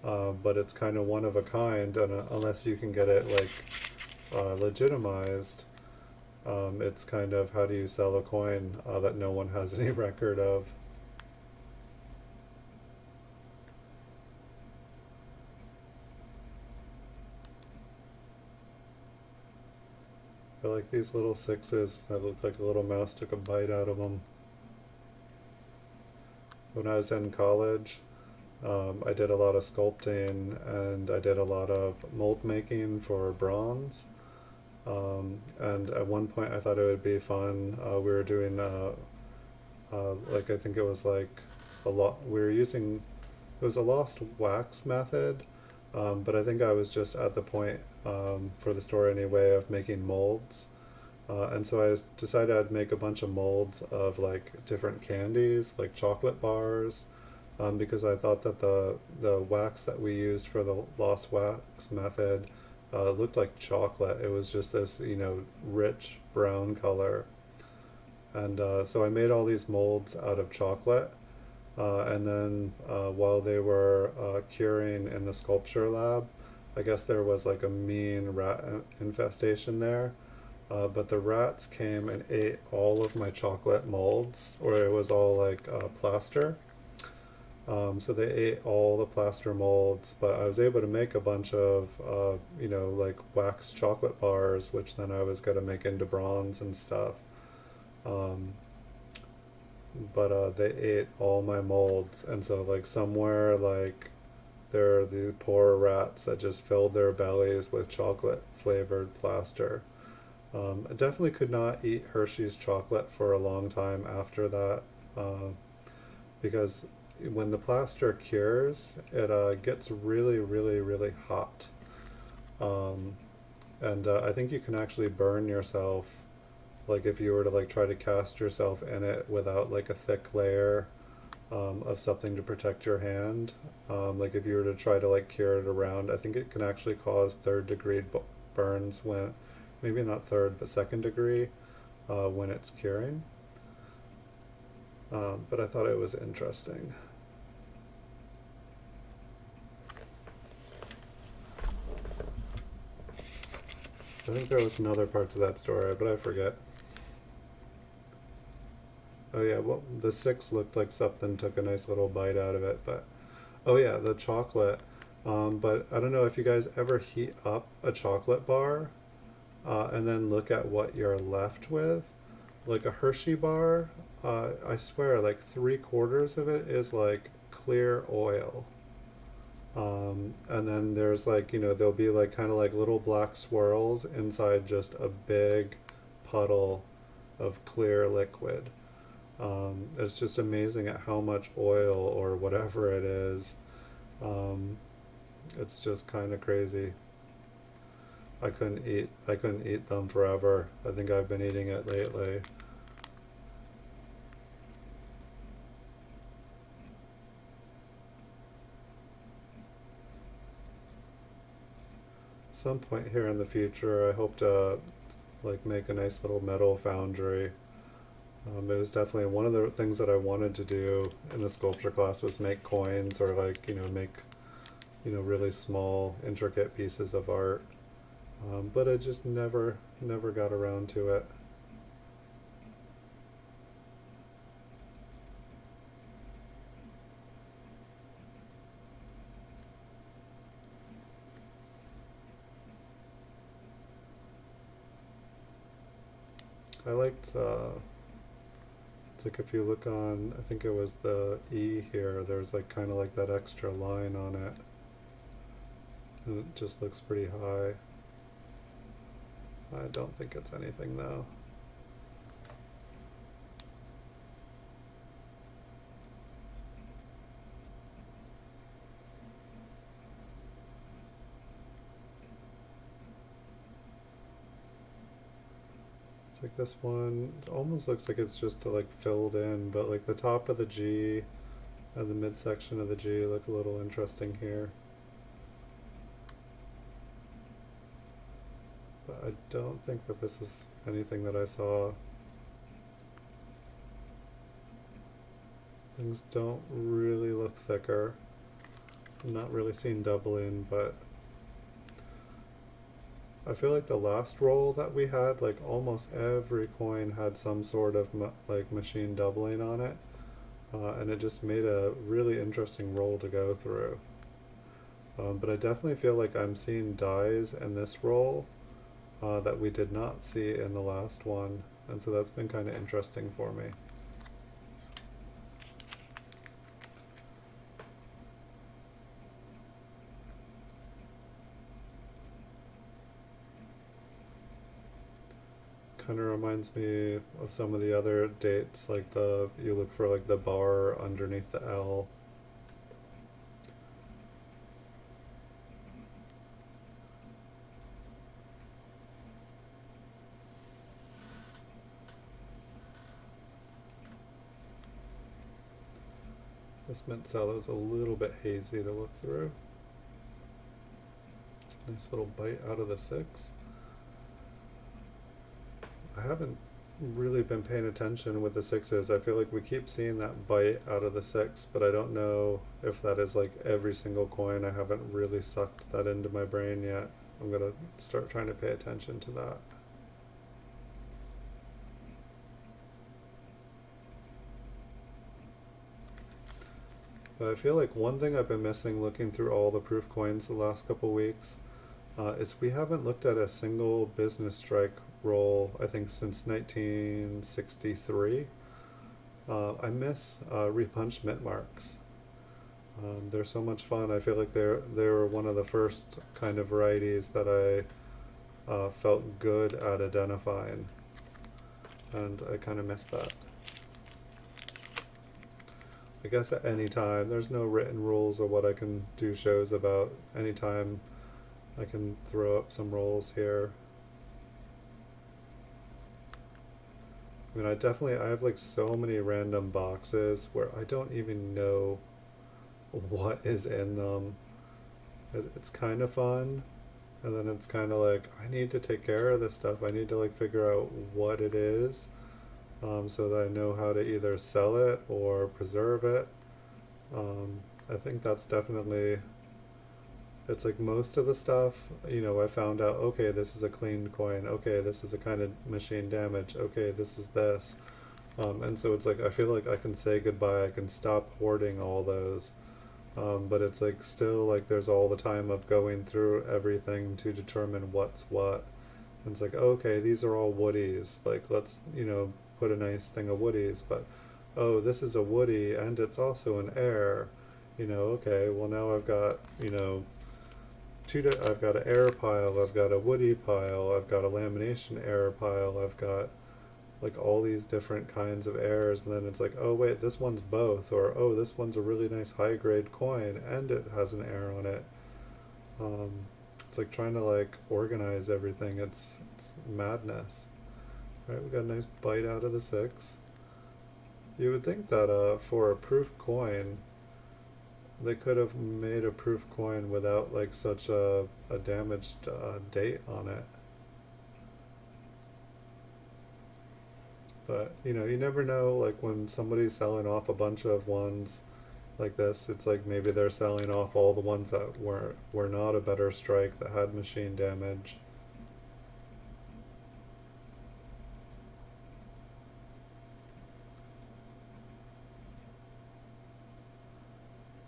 but it's kind of one of a kind, and unless you can get it like legitimized, it's kind of how do you sell a coin that no one has any record of. I like these little sixes that look like a little mouse took a bite out of them. When I was in college, I did a lot of sculpting and I did a lot of mold making for bronze. And at one point, I thought it would be fun. We were doing like I think it was like a lot. We were using it was a lost wax method, but I think I was just at the point for the store anyway of making molds. And so I decided I'd make a bunch of molds of like different candies, like chocolate bars, because I thought that the wax that we used for the lost wax method looked like chocolate. It was just this, rich brown color. And so I made all these molds out of chocolate. And then while they were curing in the sculpture lab, I guess there was like a mean rat infestation there. But the rats came and ate all of my chocolate molds, or it was all like plaster. So they ate all the plaster molds, but I was able to make a bunch of, like wax chocolate bars, which then I was going to make into bronze and stuff. Um, but they ate all my molds, and so like somewhere like there are these poor rats that just filled their bellies with chocolate flavored plaster. I definitely could not eat Hershey's chocolate for a long time after that, because when the plaster cures, it gets really, really, really hot. Um, and I think you can actually burn yourself, like if you were to like try to cast yourself in it without like a thick layer of something to protect your hand. Like if you were to try to like cure it around, I think it can actually cause third degree burns when, maybe not third, but second degree when it's curing. But I thought it was interesting. I think there was another part to that story, but I forget. Oh yeah, well the six looked like something took a nice little bite out of it, but oh yeah, the chocolate. But I don't know if you guys ever heat up a chocolate bar and then look at what you're left with. Like a Hershey bar, I swear, like 3/4 of it is like clear oil. And then there's like, there'll be like kind of like little black swirls inside just a big puddle of clear liquid. It's just amazing at how much oil or whatever it is. Um, it's just kind of crazy. I couldn't eat them forever. I think I've been eating it lately. Some point here in the future, I hope to like make a nice little metal foundry. It was definitely one of the things that I wanted to do in the sculpture class was make coins or like make really small intricate pieces of art. But I just never got around to it. I liked it's like if you look on, I think it was the E here, there's like kind of like that extra line on it, and it just looks pretty high. I don't think it's anything though. It's like this one, it almost looks like it's just like filled in, but like the top of the G and the midsection of the G look a little interesting here. But I don't think that this is anything that I saw. Things don't really look thicker. I'm not really seeing doubling, but I feel like the last roll that we had, like almost every coin had some sort of like machine doubling on it, and it just made a really interesting roll to go through. But I definitely feel like I'm seeing dies in this roll that we did not see in the last one. And so that's been kind of interesting for me. Kind of reminds me of some of the other dates, like you look for like the bar underneath the L. This mint Cellos a little bit hazy to look through. Nice little bite out of the 6. I haven't really been paying attention with the 6s. I feel like we keep seeing that bite out of the 6, but I don't know if that is like every single coin. I haven't really sucked that into my brain yet. I'm gonna start trying to pay attention to that. But I feel like one thing I've been missing looking through all the proof coins the last couple weeks is we haven't looked at a single business strike roll, I think, since 1963. I miss repunched mint marks. They're so much fun. I feel like they're one of the first kind of varieties that I felt good at identifying, and I kind of miss that. I guess at any time, there's no written rules of what I can do shows about. Anytime I can throw up some rolls here. I mean, I have like so many random boxes where I don't even know what is in them. It's kind of fun, and then it's kind of like, I need to take care of this stuff. I need to like figure out what it is, so that I know how to either sell it or preserve it. I think that's definitely, it's like most of the stuff, I found out, okay, this is a cleaned coin, okay, this is a kind of machine damage, okay, this is this. And so it's like, I feel like I can say goodbye, I can stop hoarding all those. But it's like still like there's all the time of going through everything to determine what's what. And it's like, okay, these are all woodies. Like, let's, put a nice thing of woodies, but oh, this is a woody and it's also an air. Okay, well now I've got, I've got an air pile, I've got a woody pile, I've got a lamination air pile, I've got like all these different kinds of airs, and then it's like, oh wait, this one's both, or oh, this one's a really nice high grade coin and it has an air on it. It's like trying to like organize everything. It's madness. Right, we got a nice bite out of the 6. You would think that for a proof coin, they could have made a proof coin without like such a damaged date on it. But you never know, like when somebody's selling off a bunch of ones like this, it's like maybe they're selling off all the ones that were not a better strike, that had machine damage.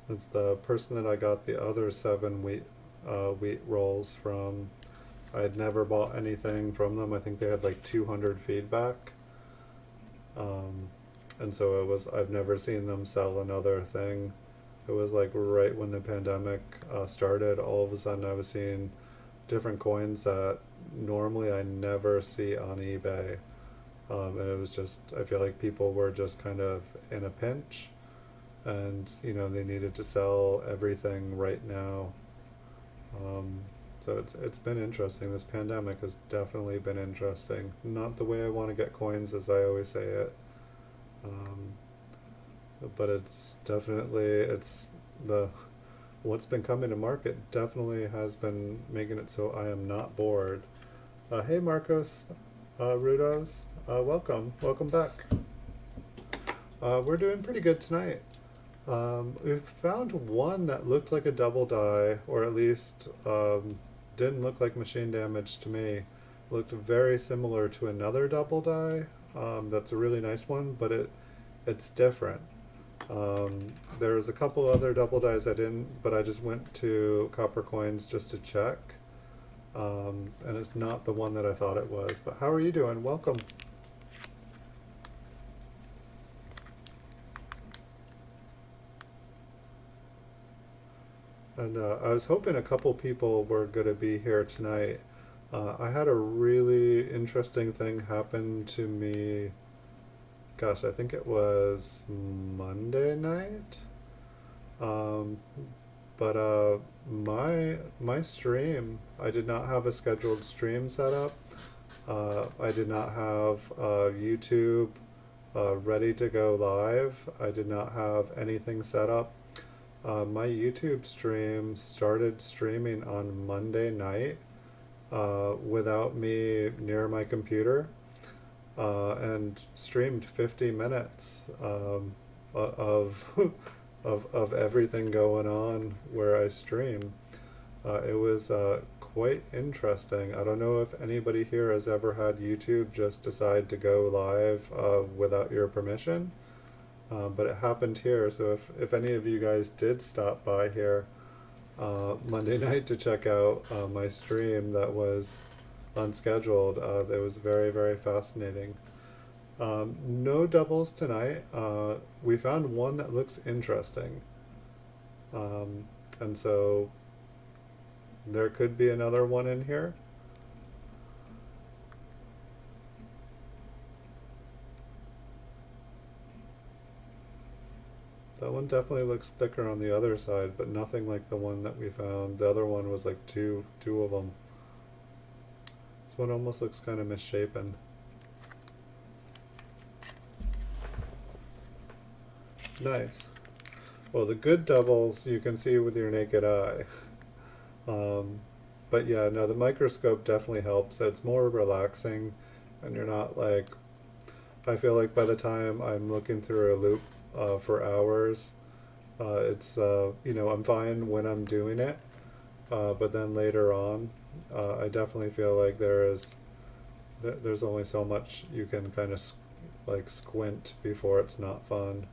It's the person that I got the other 7 wheat rolls from. I had never bought anything from them. I think they had like 200 feedback. And so I've never seen them sell another thing. It was like right when the pandemic started, all of a sudden I was seeing different coins that normally I never see on eBay. And it was just, I feel like people were just kind of in a pinch, and they needed to sell everything right now. So it's been interesting. This pandemic has definitely been interesting. Not the way I want to get coins, as I always say it, but it's definitely what's been coming to market definitely has been making it so I am not bored. Hey Marcos, Rudos, welcome back. We're doing pretty good tonight. We found one that looked like a double die, or at least didn't look like machine damage to me. Looked very similar to another double die. That's a really nice one, but it's different. There's a couple other double dies I didn't, but I just went to Copper Coins just to check. and it's not the one that I thought it was. But how are you doing? Welcome. And I was hoping a couple people were going to be here tonight. I had a really interesting thing happen to me. Gosh, I think it was Monday night. Um, but my stream, I did not have a scheduled stream set up. I did not have YouTube ready to go live. I did not have anything set up. My YouTube stream started streaming on Monday night without me near my computer, and streamed 50 minutes of, of everything going on where I stream. It was quite interesting. I don't know if anybody here has ever had YouTube just decide to go live without your permission. But it happened here, so if any of you guys did stop by here Monday night to check out my stream that was unscheduled, it was very, very fascinating. No doubles tonight. We found one that looks interesting. And so there could be another one in here. That one definitely looks thicker on the other side, but nothing like the one that we found. The other one was like two of them. This one almost looks kind of misshapen. Nice. Well, the good doubles you can see with your naked eye. But yeah, no, the microscope definitely helps. It's more relaxing, and you're not like, I feel like by the time I'm looking through a loop for hours, I'm fine when I'm doing it, but then later on, I definitely feel like there's only so much you can kind of like squint before it's not fun.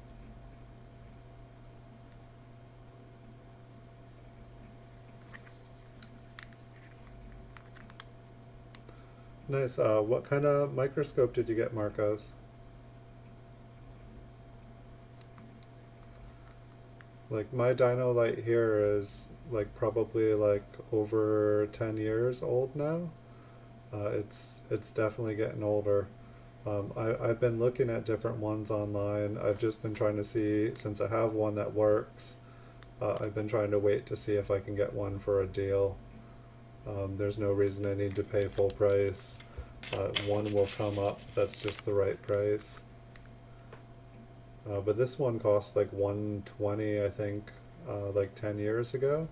Nice. What kind of microscope did you get, Marcos? Like my Dino light here is like probably like over 10 years old now. It's definitely getting older. I've been looking at different ones online. I've just been trying to see, since I have one that works, I've been trying to wait to see if I can get one for a deal. There's no reason I need to pay full price. One will come up that's just the right price. But this one cost like 120, I think, like 10 years ago.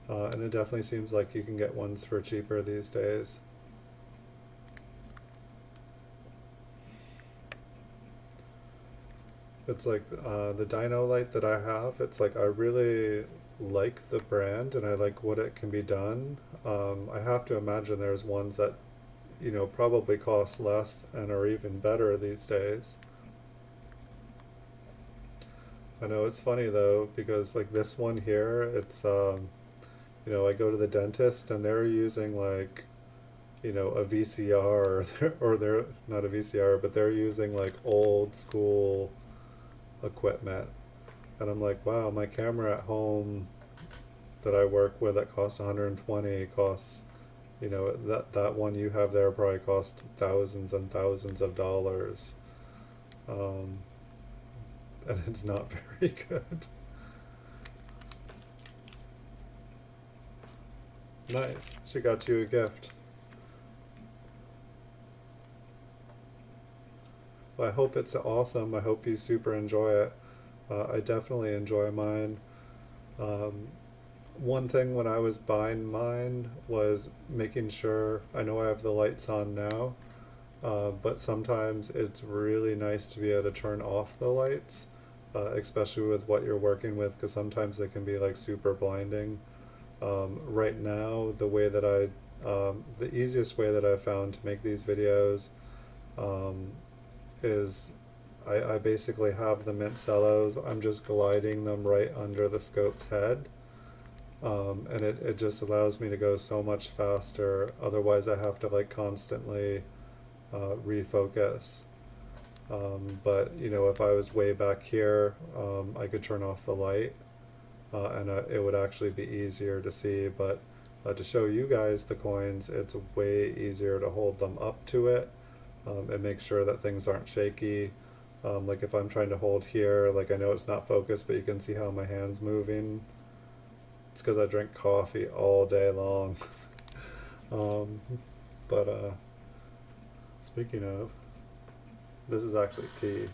And it definitely seems like you can get ones for cheaper these days. It's like the Dino light that I have, it's like I really like the brand and I like what it can be done. I have to imagine there's ones that, probably cost less and are even better these days. I know it's funny though, because like this one here, it's, I go to the dentist and they're using like, a VCR, or they're not a VCR, but they're using like old school equipment. And I'm like, wow, my camera at home that I work with that costs 120 costs, that one you have there probably cost thousands and thousands of dollars. Um, and it's not very good. Nice. She got you a gift. Well, I hope it's awesome. I hope you super enjoy it. I definitely enjoy mine. Um, One thing when I was buying mine was making sure, I know I have the lights on now, but sometimes it's really nice to be able to turn off the lights, especially with what you're working with, because sometimes they can be like super blinding. Right now, the easiest way that I've found to make these videos um, is I basically have the mint cellos. I'm just gliding them right under the scope's head. And it just allows me to go so much faster. Otherwise, I have to like constantly refocus. But you know, if I was way back here, I could turn off the light, and it would actually be easier to see. But to show you guys the coins, it's way easier to hold them up to it, and make sure that things aren't shaky. Like if I'm trying to hold here, like I know it's not focused, but you can see how my hand's moving. It's because I drink coffee all day long. um, but speaking of, this is actually tea.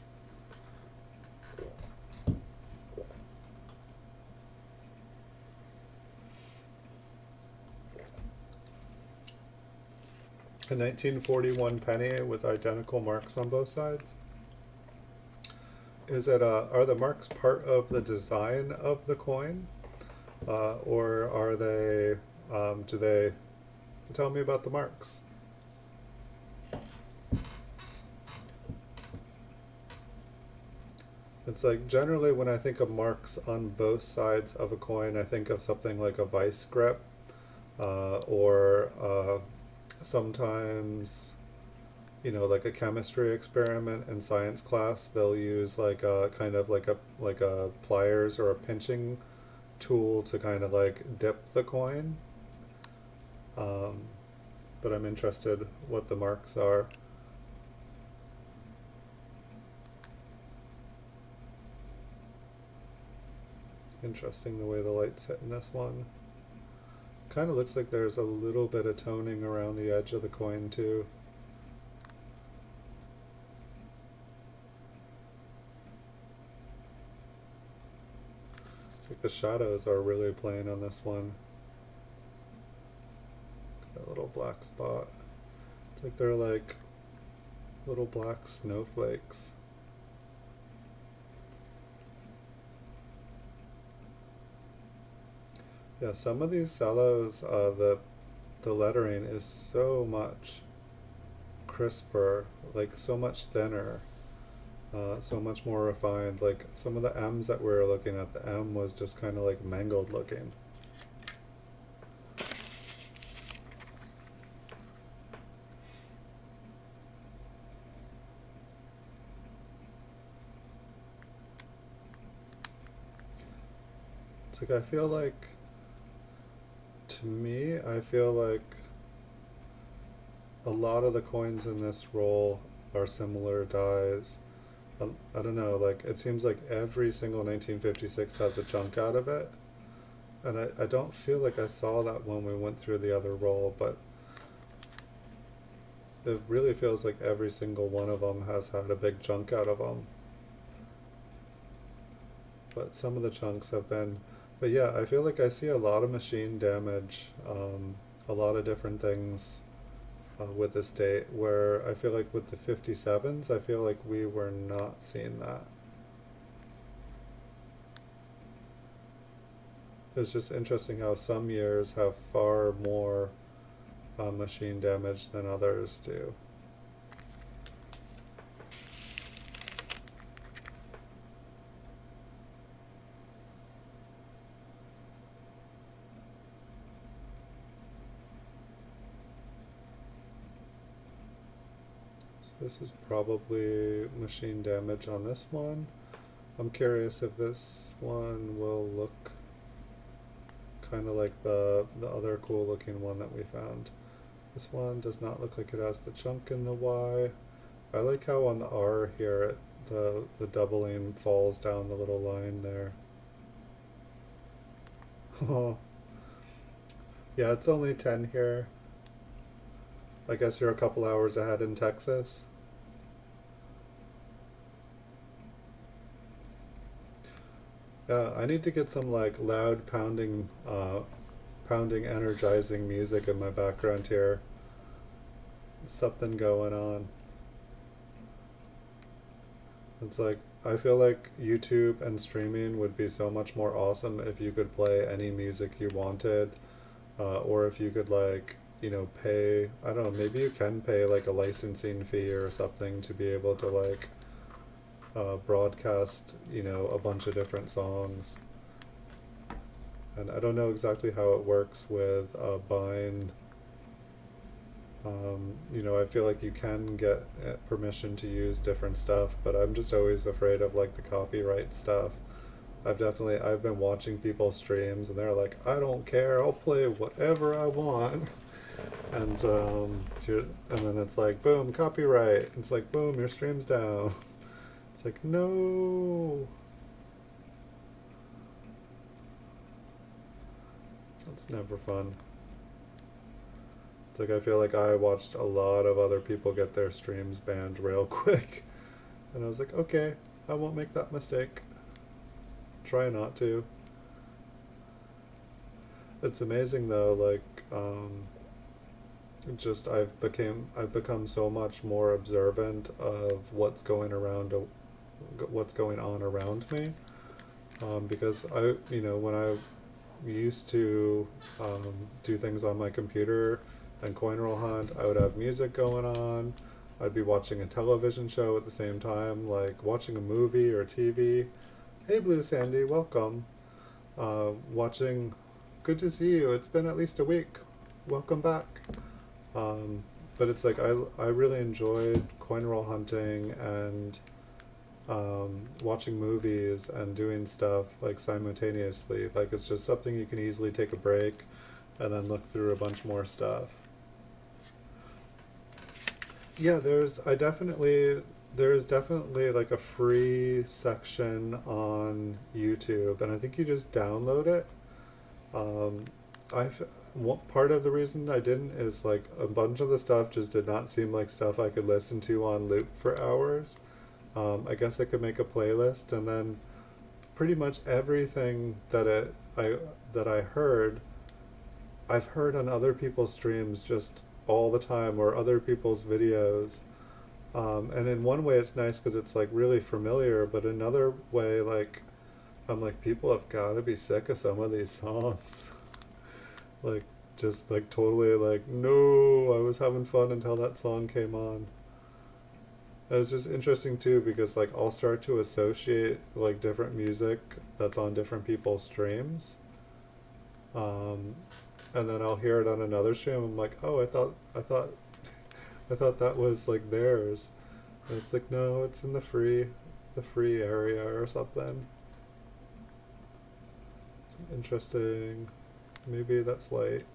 A 1941 penny with identical marks on both sides. Is it are the marks part of the design of the coin, or are they? Do they tell me about the marks? It's like generally when I think of marks on both sides of a coin, I think of something like a vice grip, or sometimes, you know, like a chemistry experiment in science class, they'll use like a kind of like a pliers or a pinching tool to kind of like dip the coin. Um, but I'm interested what the marks are. Interesting the way the light's hitting this one. Kind of looks like there's a little bit of toning around the edge of the coin too. It's like the shadows are really playing on this one. That little black spot. It's like they're like little black snowflakes. Yeah, some of these cellos, the lettering is so much crisper, like so much thinner, so much more refined. Like some of the M's that we were looking at, the M was just kind of like mangled looking. It's like I feel like, to me, I feel like a lot of the coins in this roll are similar dies. I don't know, like it seems like every single 1956 has a chunk out of it. And I don't feel like I saw that when we went through the other roll, but it really feels like every single one of them has had a big chunk out of them. But some of the chunks have been, but yeah, I feel like I see a lot of machine damage, a lot of different things with this date, where I feel like with the 57s, I feel like we were not seeing that. It's just interesting how some years have far more machine damage than others do. So this is probably machine damage on this one. I'm curious if this one will look kind of like the other cool looking one that we found. This one does not look like it has the chunk in the Y. I like how on the R here the doubling falls down the little line there. Oh, yeah, it's only 10 here. I guess you're a couple hours ahead in Texas. I need to get some like loud pounding, energizing music in my background here. Something going on. It's like I feel like YouTube and streaming would be so much more awesome if you could play any music you wanted, or if you could like, you know, pay. I don't know. Maybe you can pay like a licensing fee or something to be able to like broadcast, you know, a bunch of different songs. And I don't know exactly how it works with buying. I feel like you can get permission to use different stuff, but I'm just always afraid of like the copyright stuff. I've been watching people's streams and they're like, I don't care, I'll play whatever I want. And and then it's like, boom, copyright. It's like, boom, your stream's down. It's like, no. It's never fun. It's like I feel like I watched a lot of other people get their streams banned real quick. And I was like, okay, I won't make that mistake. Try not to. It's amazing though, like, just I've become so much more observant of what's going on around me, because when I used to do things on my computer and coin roll hunt, I would have music going on. I'd be watching a television show at the same time, like watching a movie or TV. Hey Blue Sandy, welcome. Watching, good to see you. It's been at least a week. Welcome back. But it's like I really enjoyed coin roll hunting and watching movies and doing stuff like simultaneously. Like it's just something you can easily take a break and then look through a bunch more stuff. Yeah, there is definitely like a free section on YouTube, and I think you just download it. Um, I've Part of the reason I didn't is like a bunch of the stuff just did not seem like stuff I could listen to on loop for hours. I guess I could make a playlist, and then pretty much everything that I heard, I've heard on other people's streams just all the time, or other people's videos. And in one way, it's nice because it's like really familiar, but another way, like I'm like, people have got to be sick of some of these songs. Like, just like totally like, no, I was having fun until that song came on. And it's just interesting too because like I'll start to associate like different music that's on different people's streams. Um, and then I'll hear it on another stream. I'm like, oh, I thought that was like theirs. And it's like, no, it's in the free area or something. It's interesting. Maybe that's like,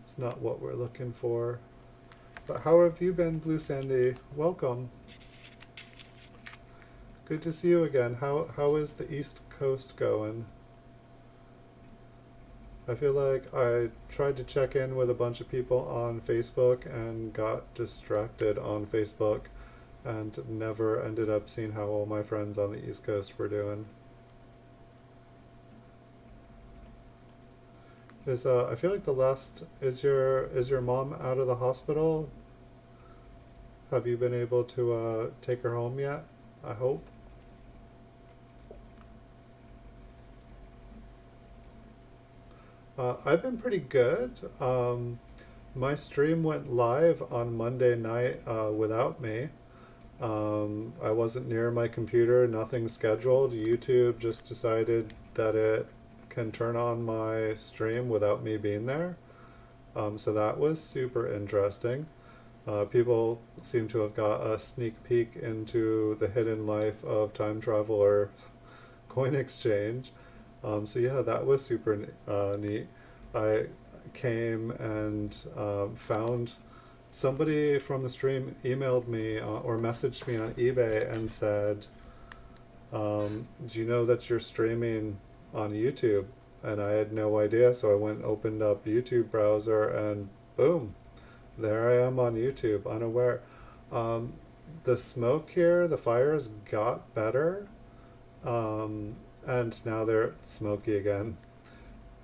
it's not what we're looking for. But how have you been, Blue Sandy? Welcome. Good to see you again. How is the East Coast going? I feel like I tried to check in with a bunch of people on Facebook and got distracted on Facebook and never ended up seeing how all my friends on the East Coast were doing. I feel like is your mom out of the hospital? Have you been able to take her home yet? I hope. I've been pretty good. My stream went live on Monday night without me. I wasn't near my computer, nothing scheduled. YouTube just decided that it can turn on my stream without me being there. So that was super interesting. People seem to have got a sneak peek into the hidden life of time traveler coin exchange. So yeah, that was super neat. I came and found somebody from the stream emailed me or messaged me on eBay and said, do you know that you're streaming on YouTube? And I had no idea, so I went and opened up YouTube browser and boom, there I am on YouTube, unaware. Um, the smoke here, the fires got better, and now they're smoky again.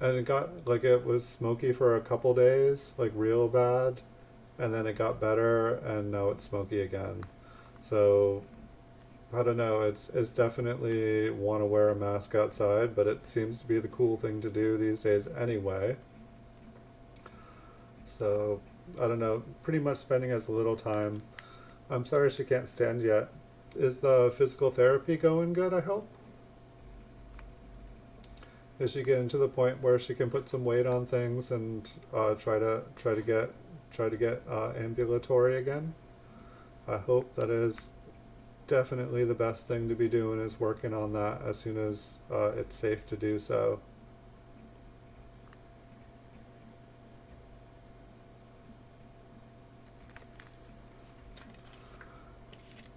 And it was smoky for a couple days, like real bad, and then it got better, and now it's smoky again. So I don't know. It's definitely want to wear a mask outside, but it seems to be the cool thing to do these days anyway. So I don't know. Pretty much spending as little time. I'm sorry she can't stand yet. Is the physical therapy going good? I hope. Is she getting to the point where she can put some weight on things and try to get ambulatory again? I hope that is definitely the best thing to be doing, is working on that as soon as it's safe to do so.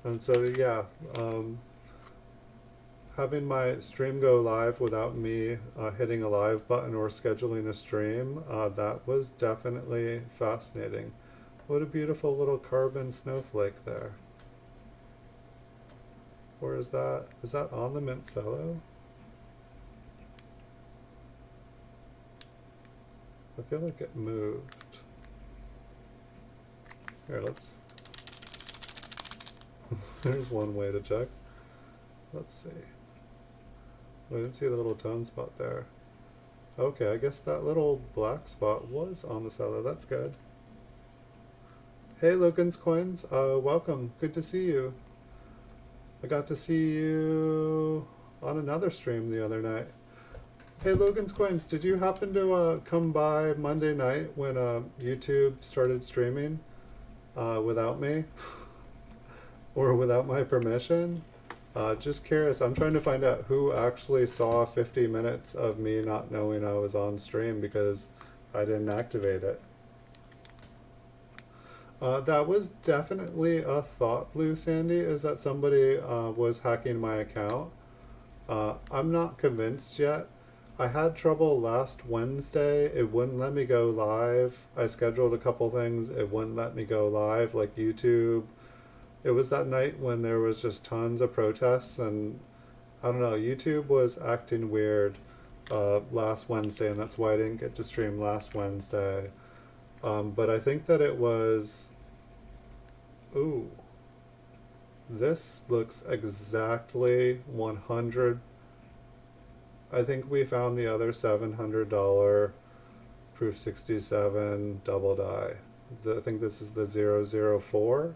And so yeah, having my stream go live without me hitting a live button or scheduling a stream, that was definitely fascinating. What a beautiful little carbon snowflake there. Or is that on the mint cello? I feel like it moved. Here, let's... There's one way to check. Let's see. I didn't see the little tone spot there. Okay, I guess that little black spot was on the cello. That's good. Hey, Logan's Coins. Welcome. Good to see you. I got to see you on another stream the other night. Hey, Logan's Coins, did you happen to come by Monday night when YouTube started streaming without me? Or without my permission? Just curious, I'm trying to find out who actually saw 50 minutes of me not knowing I was on stream because I didn't activate it. That was definitely a thought, Blue Sandy, is that somebody was hacking my account. I'm not convinced yet. I had trouble last Wednesday. It wouldn't let me go live. I scheduled a couple things. It wouldn't let me go live, like YouTube. It was that night when there was just tons of protests, and I don't know, YouTube was acting weird last Wednesday, and that's why I didn't get to stream last Wednesday. But I think that it was... Ooh. This looks exactly 100... I think we found the other $700 Proof 67 double die. I think this is the 004.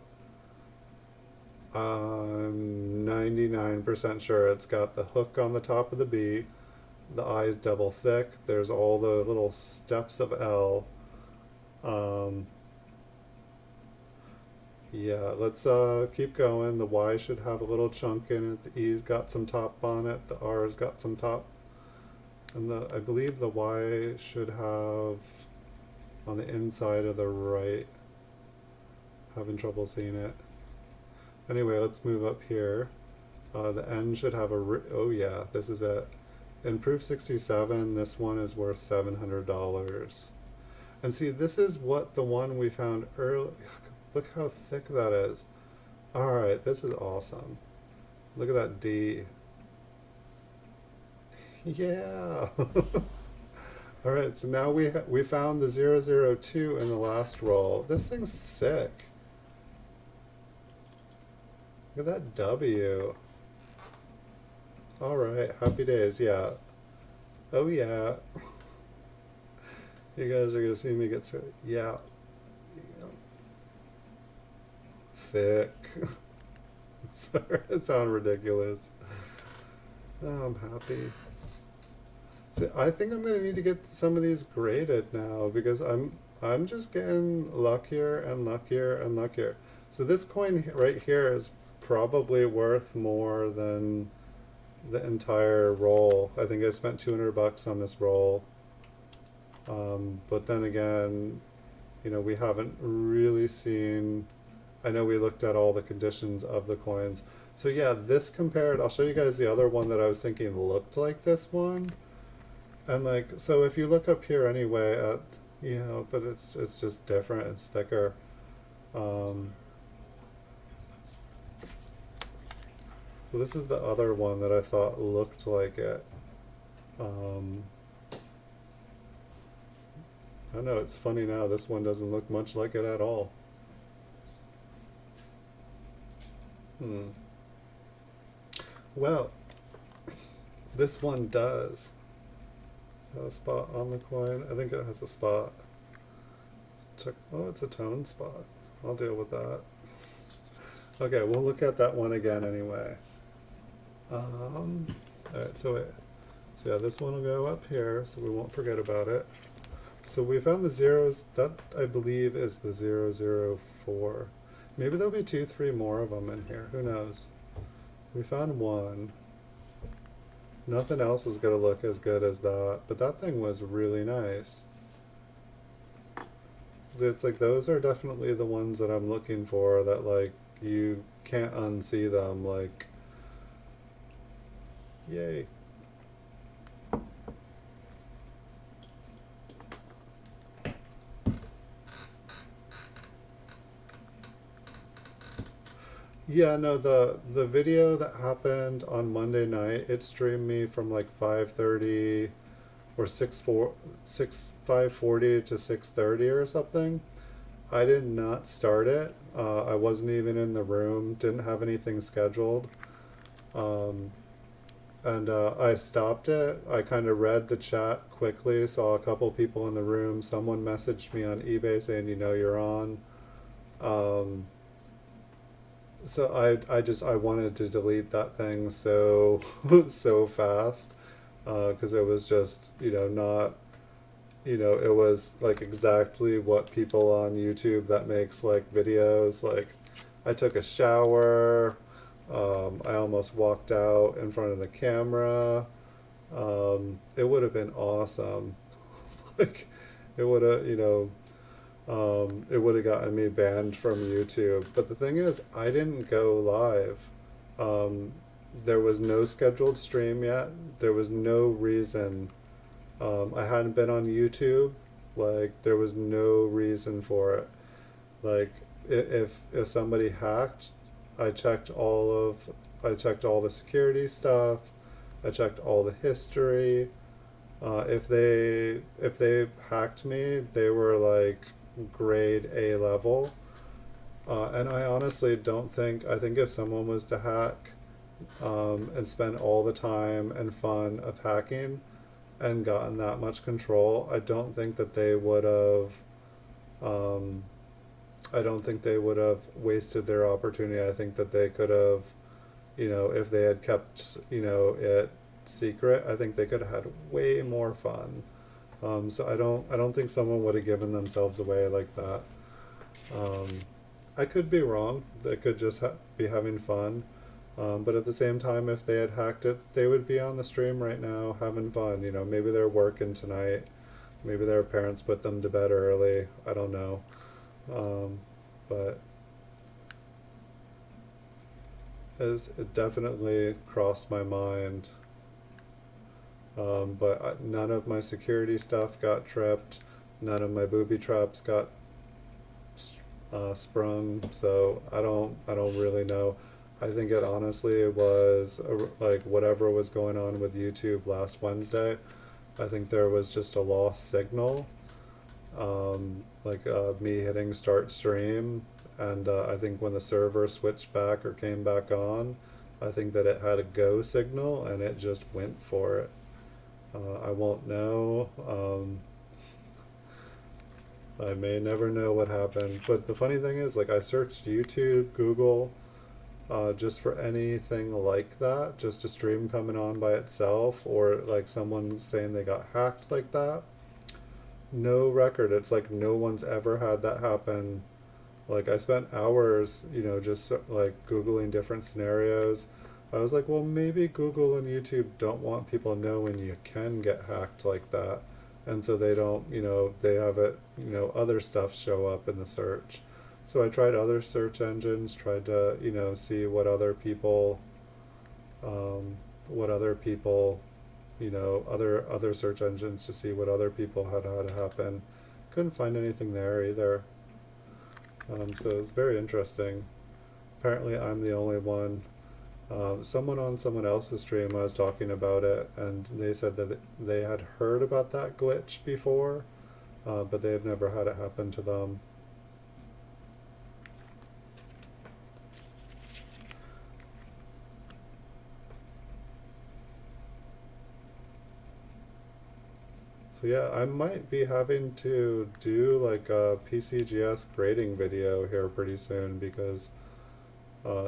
I'm 99% sure it's got the hook on the top of the B, the I is double thick, there's all the little steps of L. Yeah, let's keep going. The Y should have a little chunk in it, the E's got some top on it, the R's got some top, and I believe the Y should have on the inside of the right. Having trouble seeing it. Anyway, let's move up here. The N should have oh yeah, this is it. In Proof 67, this one is worth $700. And see, this is what the one we found early... Look how thick that is. Alright, this is awesome. Look at that D. Yeah! Alright, so now we found the 002 in the last roll. This thing's sick. Look at that W. Alright, happy days, yeah. Oh yeah. You guys are gonna see me get so... Yeah. Thick. Sorry, it sounds ridiculous. Oh, I'm happy. See, I think I'm gonna need to get some of these graded now because I'm just getting luckier and luckier and luckier. So this coin right here is probably worth more than the entire roll. I think I spent $200 on this roll. But then again, you know, we haven't really seen... I know we looked at all the conditions of the coins. So yeah, this compared... I'll show you guys the other one that I was thinking looked like this one. And like, so if you look up here anyway at, you know, but it's just different, it's thicker. So this is the other one that I thought looked like it. I don't know, it's funny now, this one doesn't look much like it at all. Well, this one does. Does it have a spot on the coin? I think it has a spot. Let's check. Oh, it's a tone spot. I'll deal with that. Okay, we'll look at that one again anyway. Alright, so So yeah, this one will go up here so we won't forget about it. So we found the zeros. That I believe is the 004. Maybe there'll be 2, 3 more of them in here. Who knows? We found one. Nothing else is going to look as good as that, but that thing was really nice. It's like those are definitely the ones that I'm looking for, that like you can't unsee them, like yay. Yeah, no, the video that happened on Monday night, it streamed me from like 5:30 or 5:40 to 6:30 or something. I did not start it. I wasn't even in the room, didn't have anything scheduled. Um, and I stopped it. I kind of read the chat quickly, saw a couple people in the room. Someone messaged me on eBay saying, you know, you're on. Um, so I wanted to delete that thing so so fast, because it was just, you know, not, you know, it was like exactly what people on YouTube that makes like videos, like I took a shower, I almost walked out in front of the camera. It would have been awesome. Like it would have, you know, it would have gotten me banned from YouTube. But the thing is, I didn't go live. Um, there was no scheduled stream yet. There was no reason. I hadn't been on YouTube. Like there was no reason for it. Like if somebody hacked, I checked all of I checked all the security stuff. I checked all the history. If they hacked me, they were like grade A level. And I honestly don't think, I think if someone was to hack, and spend all the time and fun of hacking and gotten that much control, I don't think that they would have. Um, I don't think they would have wasted their opportunity. I think that they could have, you know, if they had kept, you know, it secret, I think they could have had way more fun. So I don't think someone would have given themselves away like that. Um, I could be wrong. They could just be having fun. But at the same time, if they had hacked it, they would be on the stream right now having fun. You know, maybe they're working tonight. Maybe their parents put them to bed early. I don't know. Um, but it definitely crossed my mind. But none of my security stuff got tripped. None of my booby traps got sprung. So I don't really know. I think it honestly was like whatever was going on with YouTube last Wednesday. I think there was just a lost signal, like me hitting start stream, and I think when the server switched back or came back on, I think that it had a go signal and it just went for it. I won't know. I may never know what happened. But the funny thing is, like, I searched YouTube, Google, just for anything like that, just a stream coming on by itself, or like someone saying they got hacked like that. No record. It's like no one's ever had that happen. Like I spent hours, you know, just like Googling different scenarios. I was like, well, maybe Google and YouTube don't want people knowing you can get hacked like that. And so they don't, you know, they have it, you know, other stuff show up in the search. So I tried other search engines, tried to, you know, see what other people, you know, other search engines to see what other people had had happen. Couldn't find anything there either. So it's very interesting. Apparently, I'm the only one. Someone on someone else's stream, I was talking about it, and they said that they had heard about that glitch before, but they've never had it happen to them. So yeah, I might be having to do like a PCGS grading video here pretty soon, because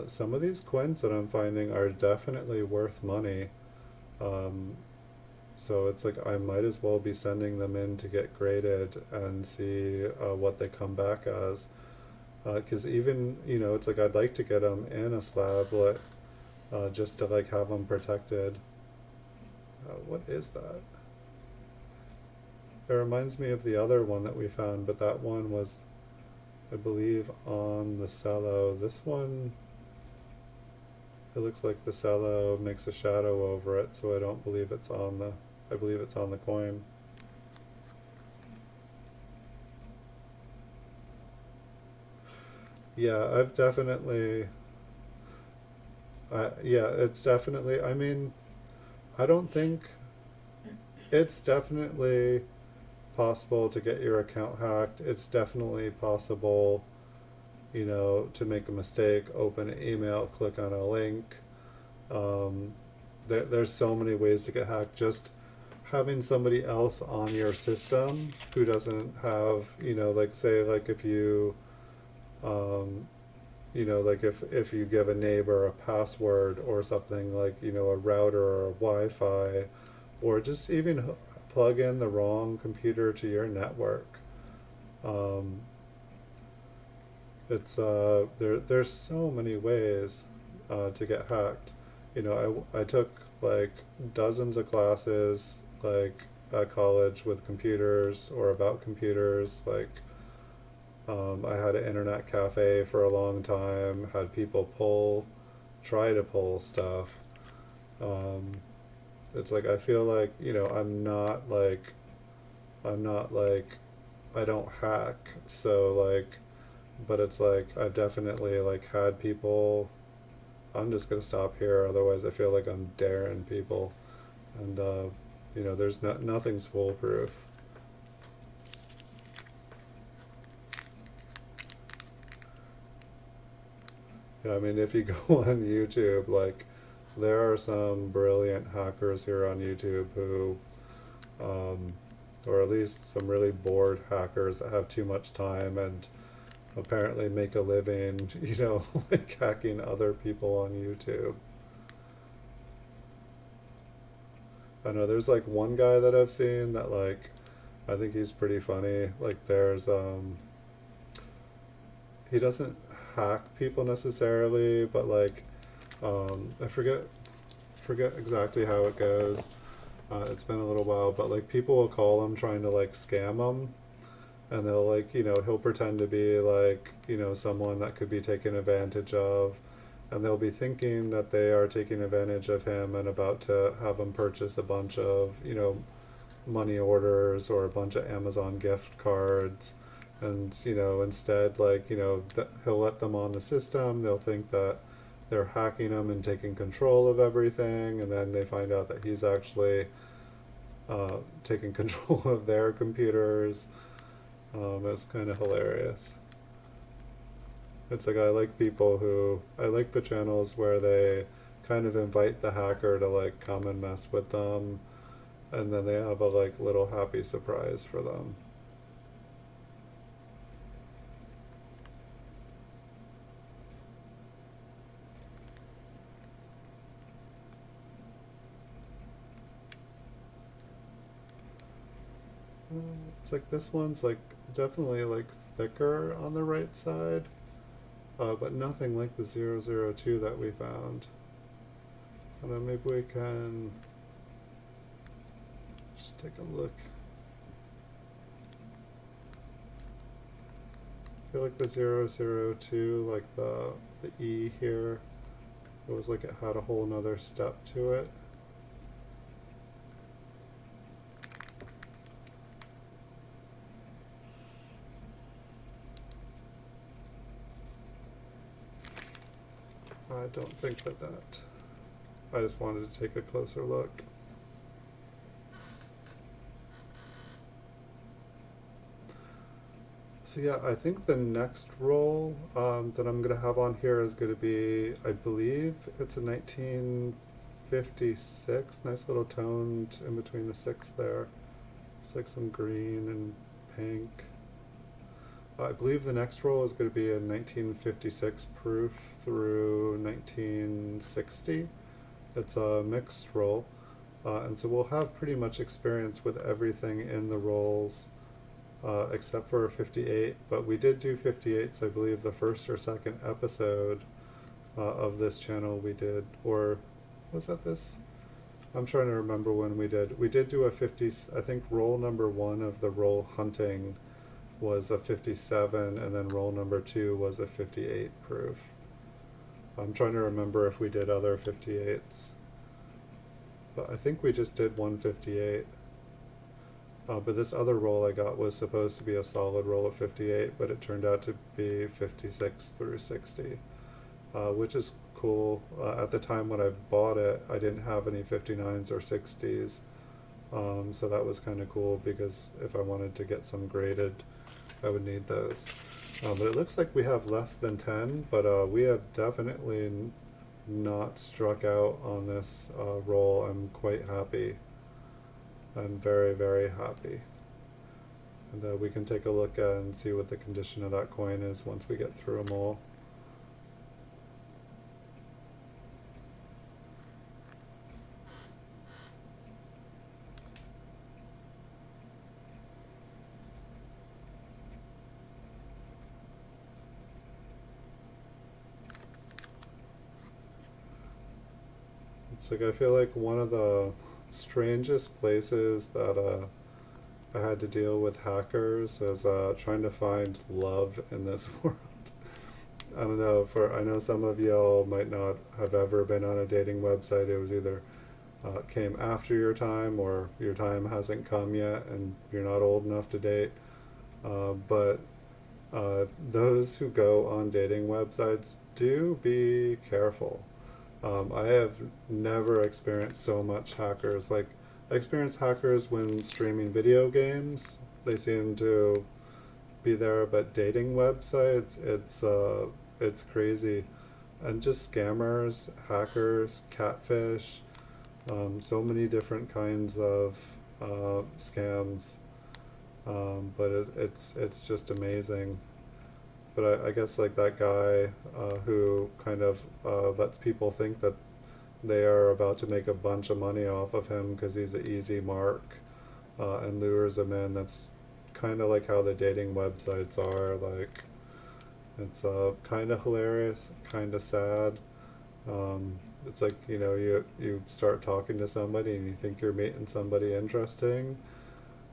some of these coins that I'm finding are definitely worth money. Um, So it's like I might as well be sending them in to get graded and see what they come back as. Because even, it's like I'd like to get them in a slablet just to like have them protected. What is that? It reminds me of the other one that we found, but that one was, I believe, on the cello. This one, it looks like the cello makes a shadow over it, so I don't believe it's on the, I believe it's on the coin. Yeah, I've definitely, yeah, it's definitely, I mean, I don't think, it's definitely possible to get your account hacked. It's definitely possible, to make a mistake, open an email, click on a link. Um, there's so many ways to get hacked. Just having somebody else on your system who doesn't have, like say, like if you, um, like if you give a neighbor a password or something like, a router or a Wi-Fi, or just even plug in the wrong computer to your network. Um, there's so many ways to get hacked. I took like dozens of classes like at college with computers or about computers. Like I had an internet cafe for a long time. Had people try to pull stuff. Um, it's like I feel like I'm not like I don't hack. So like, but it's like I've definitely like had people. I'm just gonna stop here, otherwise I feel like I'm daring people, and there's nothing's foolproof. Yeah, I mean, if you go on YouTube, like there are some brilliant hackers here on YouTube who, um, or at least some really bored hackers that have too much time and apparently make a living, like hacking other people on YouTube. I know there's like one guy that I've seen that like I think he's pretty funny. Like there's he doesn't hack people necessarily, but like I forget exactly how it goes. It's been a little while, but like people will call him trying to like scam him, and they'll like he'll pretend to be like someone that could be taken advantage of, and they'll be thinking that they are taking advantage of him and about to have him purchase a bunch of money orders or a bunch of Amazon gift cards, and instead like he'll let them on the system. They'll think that they're hacking them and taking control of everything, and then they find out that he's actually taking control of their computers. It's kind of hilarious. It's like I like the channels where they kind of invite the hacker to like come and mess with them, and then they have a like little happy surprise for them. It's like this one's like definitely like thicker on the right side, but nothing like the 002 that we found. And then maybe we can just take a look. I feel like the 002, like the E here, it was like it had a whole nother step to it. I don't think that. I just wanted to take a closer look. So yeah, I think the next roll that I'm gonna have on here is gonna be, I believe it's a 1956. Nice little toned in between the six there. It's like some green and pink. I believe the next roll is going to be a 1956 proof through 1960. It's a mixed roll. And so we'll have pretty much experience with everything in the rolls except for 58, but we did do 58s, I believe, the first or second episode of this channel we did, or was that this? I'm trying to remember when we did. We did do a 50, I think roll number 1 of the roll hunting was a 57, and then roll number 2 was a 58 proof. I'm trying to remember if we did other 58s, but I think we just did 158. But this other roll I got was supposed to be a solid roll of 58, but it turned out to be 56 through 60, which is cool. At the time when I bought it, I didn't have any 59s or 60s, so that was kind of cool because if I wanted to get some graded, I would need those. But it looks like we have less than 10, but we have definitely not struck out on this roll. I'm quite happy. I'm very, very happy. And we can take a look at and see what the condition of that coin is once we get through them all. It's like I feel like one of the strangest places that I had to deal with hackers is trying to find love in this world. I don't know, I know some of y'all might not have ever been on a dating website. It was either came after your time or your time hasn't come yet and you're not old enough to date. But those who go on dating websites, do be careful. I have never experienced so much hackers. Like, I experienced hackers when streaming video games. They seem to be there, but dating websites, it's crazy. And just scammers, hackers, catfish, so many different kinds of scams. But it's just amazing. But I guess like that guy who kind of lets people think that they are about to make a bunch of money off of him because he's an easy mark and lures them in. That's kind of like how the dating websites are. Like, it's kind of hilarious, kind of sad. It's like, you know, you start talking to somebody and you think you're meeting somebody interesting,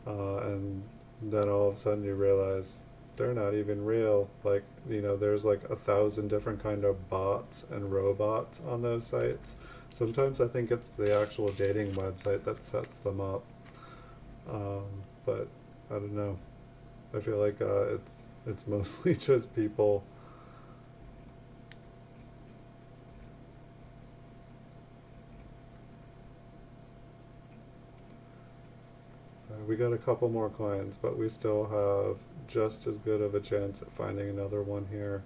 and then all of a sudden you realize they're not even real. Like, you know, there's like 1,000 different kind of bots and robots on those sites. Sometimes I think it's the actual dating website that sets them up. But I don't know. I feel like it's mostly just people. We got a couple more coins, but we still have just as good of a chance at finding another one here.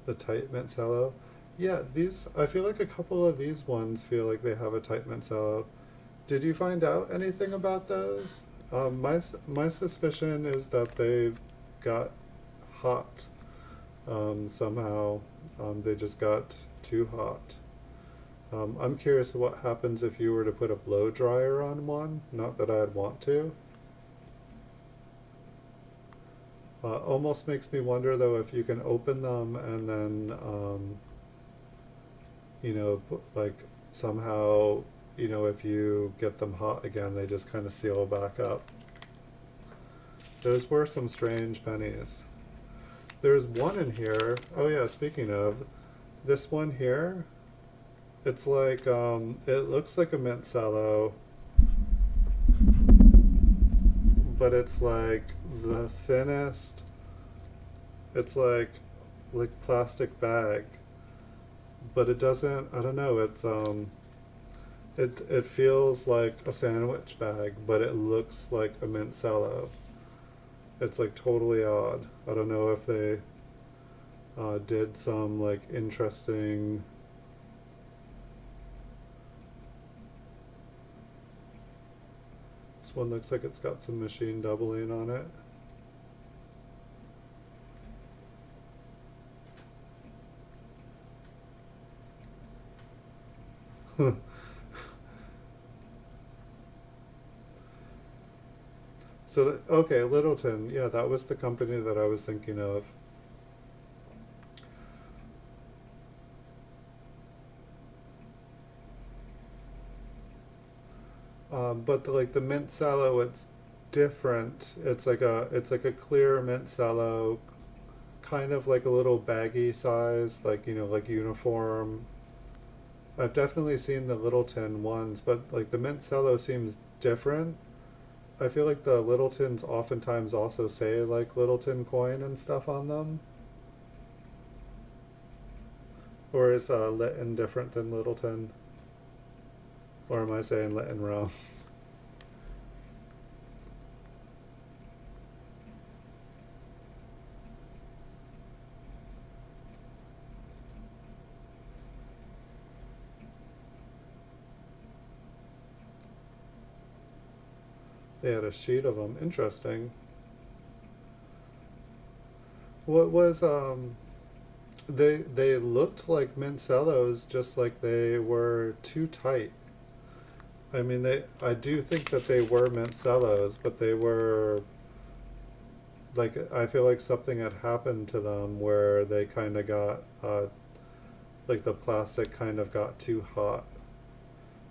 The tight mint cello. Yeah, these, I feel like a couple of these ones feel like they have a tight mint cello. Did you find out anything about those? My suspicion is that they got hot somehow. They just got too hot. I'm curious what happens if you were to put a blow dryer on one. Not that I'd want to. Almost makes me wonder though if you can open them and then, you know, like somehow, you know, if you get them hot again, they just kind of seal back up. Those were some strange pennies. There's one in here. Oh yeah, speaking of, this one here, it's like, it looks like a mint cello, but it's like the thinnest, it's like plastic bag, but it doesn't, I don't know, it's, it feels like a sandwich bag, but it looks like a mint cello. It's like totally odd. I don't know if they did some like interesting This one looks like it's got some machine doubling on it. So, okay, Littleton, yeah, that was the company that I was thinking of. But like the mint sallow, it's different. It's like a clear mint sallow, kind of like a little baggy size, like like uniform. I've definitely seen the Littleton ones, but like the mint cello seems different. I feel like the Littletons oftentimes also say like Littleton coin and stuff on them. Or is Lytton different than Littleton? Or am I saying Lytton wrong? They had a sheet of them. Interesting. What was they looked like mint cellos, just like they were too tight. I mean, I do think that they were mint cellos, but they were like, I feel like something had happened to them where they kind of got like the plastic kind of got too hot.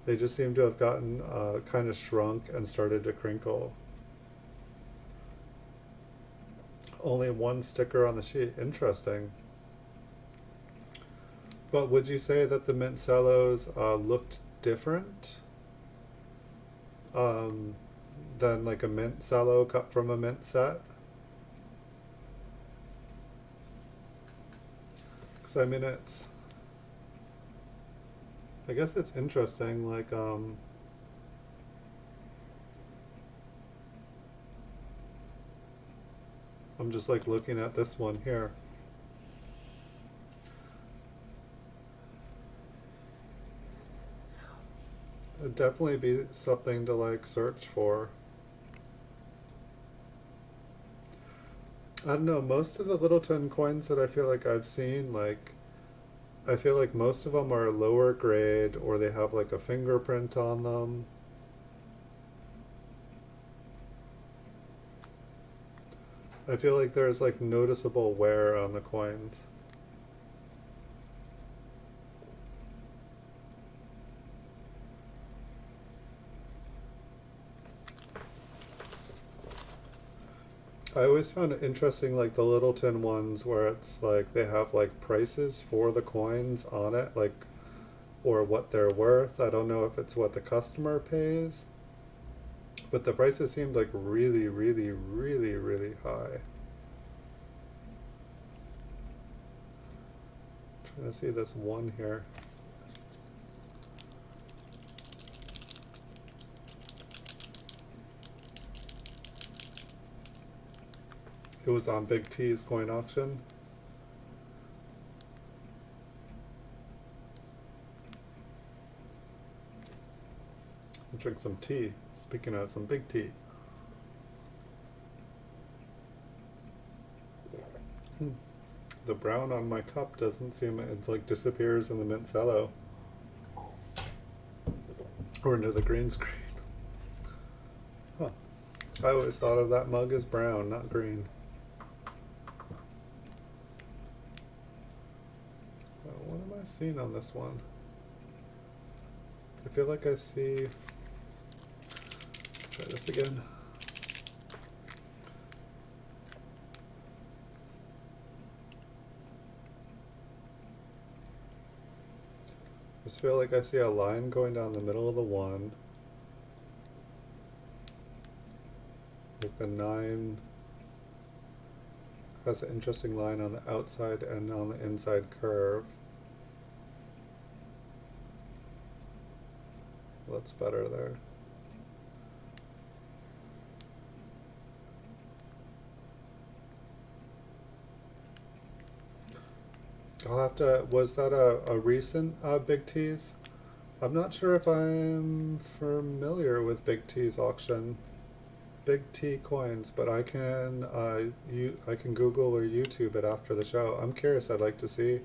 They just seem to have gotten kind of shrunk and started to crinkle. Only one sticker on the sheet. Interesting. But would you say that the mint cellos looked different um, than like a mint cello cut from a mint set? Because I mean, I guess it's interesting. Like, I'm just like looking at this one here. It'd definitely be something to like search for. I don't know, most of the Littleton coins that I feel like I've seen, like, I feel like most of them are lower grade or they have like a fingerprint on them. I feel like there's like noticeable wear on the coins. I always found it interesting, like the Littleton ones where it's like they have like prices for the coins on it, like, or what they're worth. I don't know if it's what the customer pays, but the prices seemed like really, really, really, really high. Trying to see this one here. It was on Big T's coin auction. I'll drink some tea. Speaking of some big tea. Hmm. The brown on my cup doesn't seem, it's like disappears in the mint cello. Or into the green screen. Huh. I always thought of that mug as brown, not green. What am I seeing on this one? I feel like I see... Let's try this again. I just feel like I see a line going down the middle of the one. Like the 9 has an interesting line on the outside and on the inside curve. That's better there. I'll have to, was that a recent Big T's? I'm not sure if I'm familiar with Big T's auction. Big T coins, but I can Google or YouTube it after the show. I'm curious. I'd like to see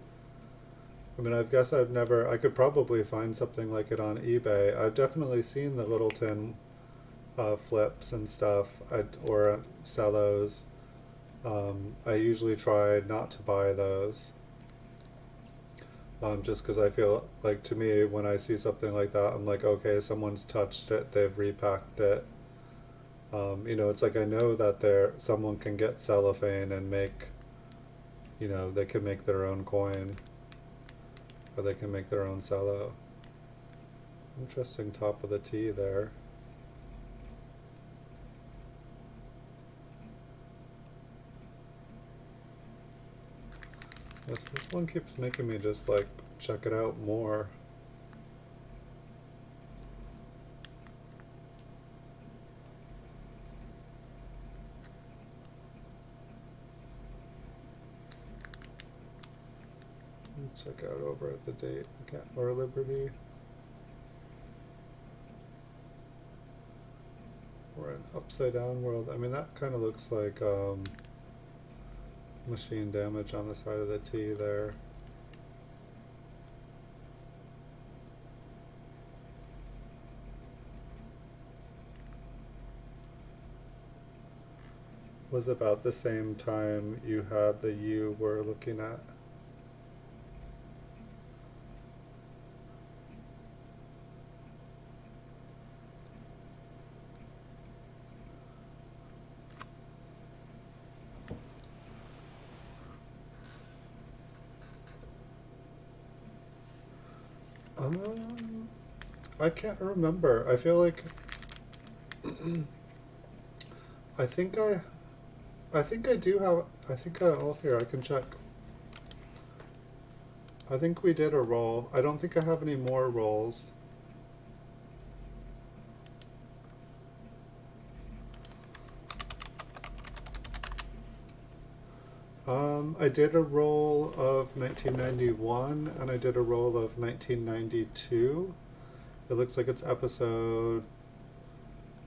I mean, I guess I could probably find something like it on eBay. I've definitely seen the little tin flips and stuff, or Cellos. I usually try not to buy those, just because I feel like, to me, when I see something like that, I'm like, okay, someone's touched it, they've repacked it. It's like I know that someone can get cellophane and make, they can make their own coin, or they can make their own cello. Interesting top of the T there. This one keeps making me just like check it out more. Check out over at the date, or Liberty. We're in upside down world. I mean, that kind of looks like machine damage on the side of the T there. Was about the same time you had the U we're looking at. I can't remember. I feel like I think I do have. Oh, here I can check. I think we did a roll. I don't think I have any more rolls. I did a roll of 1991 and I did a roll of 1992. It looks like it's episode,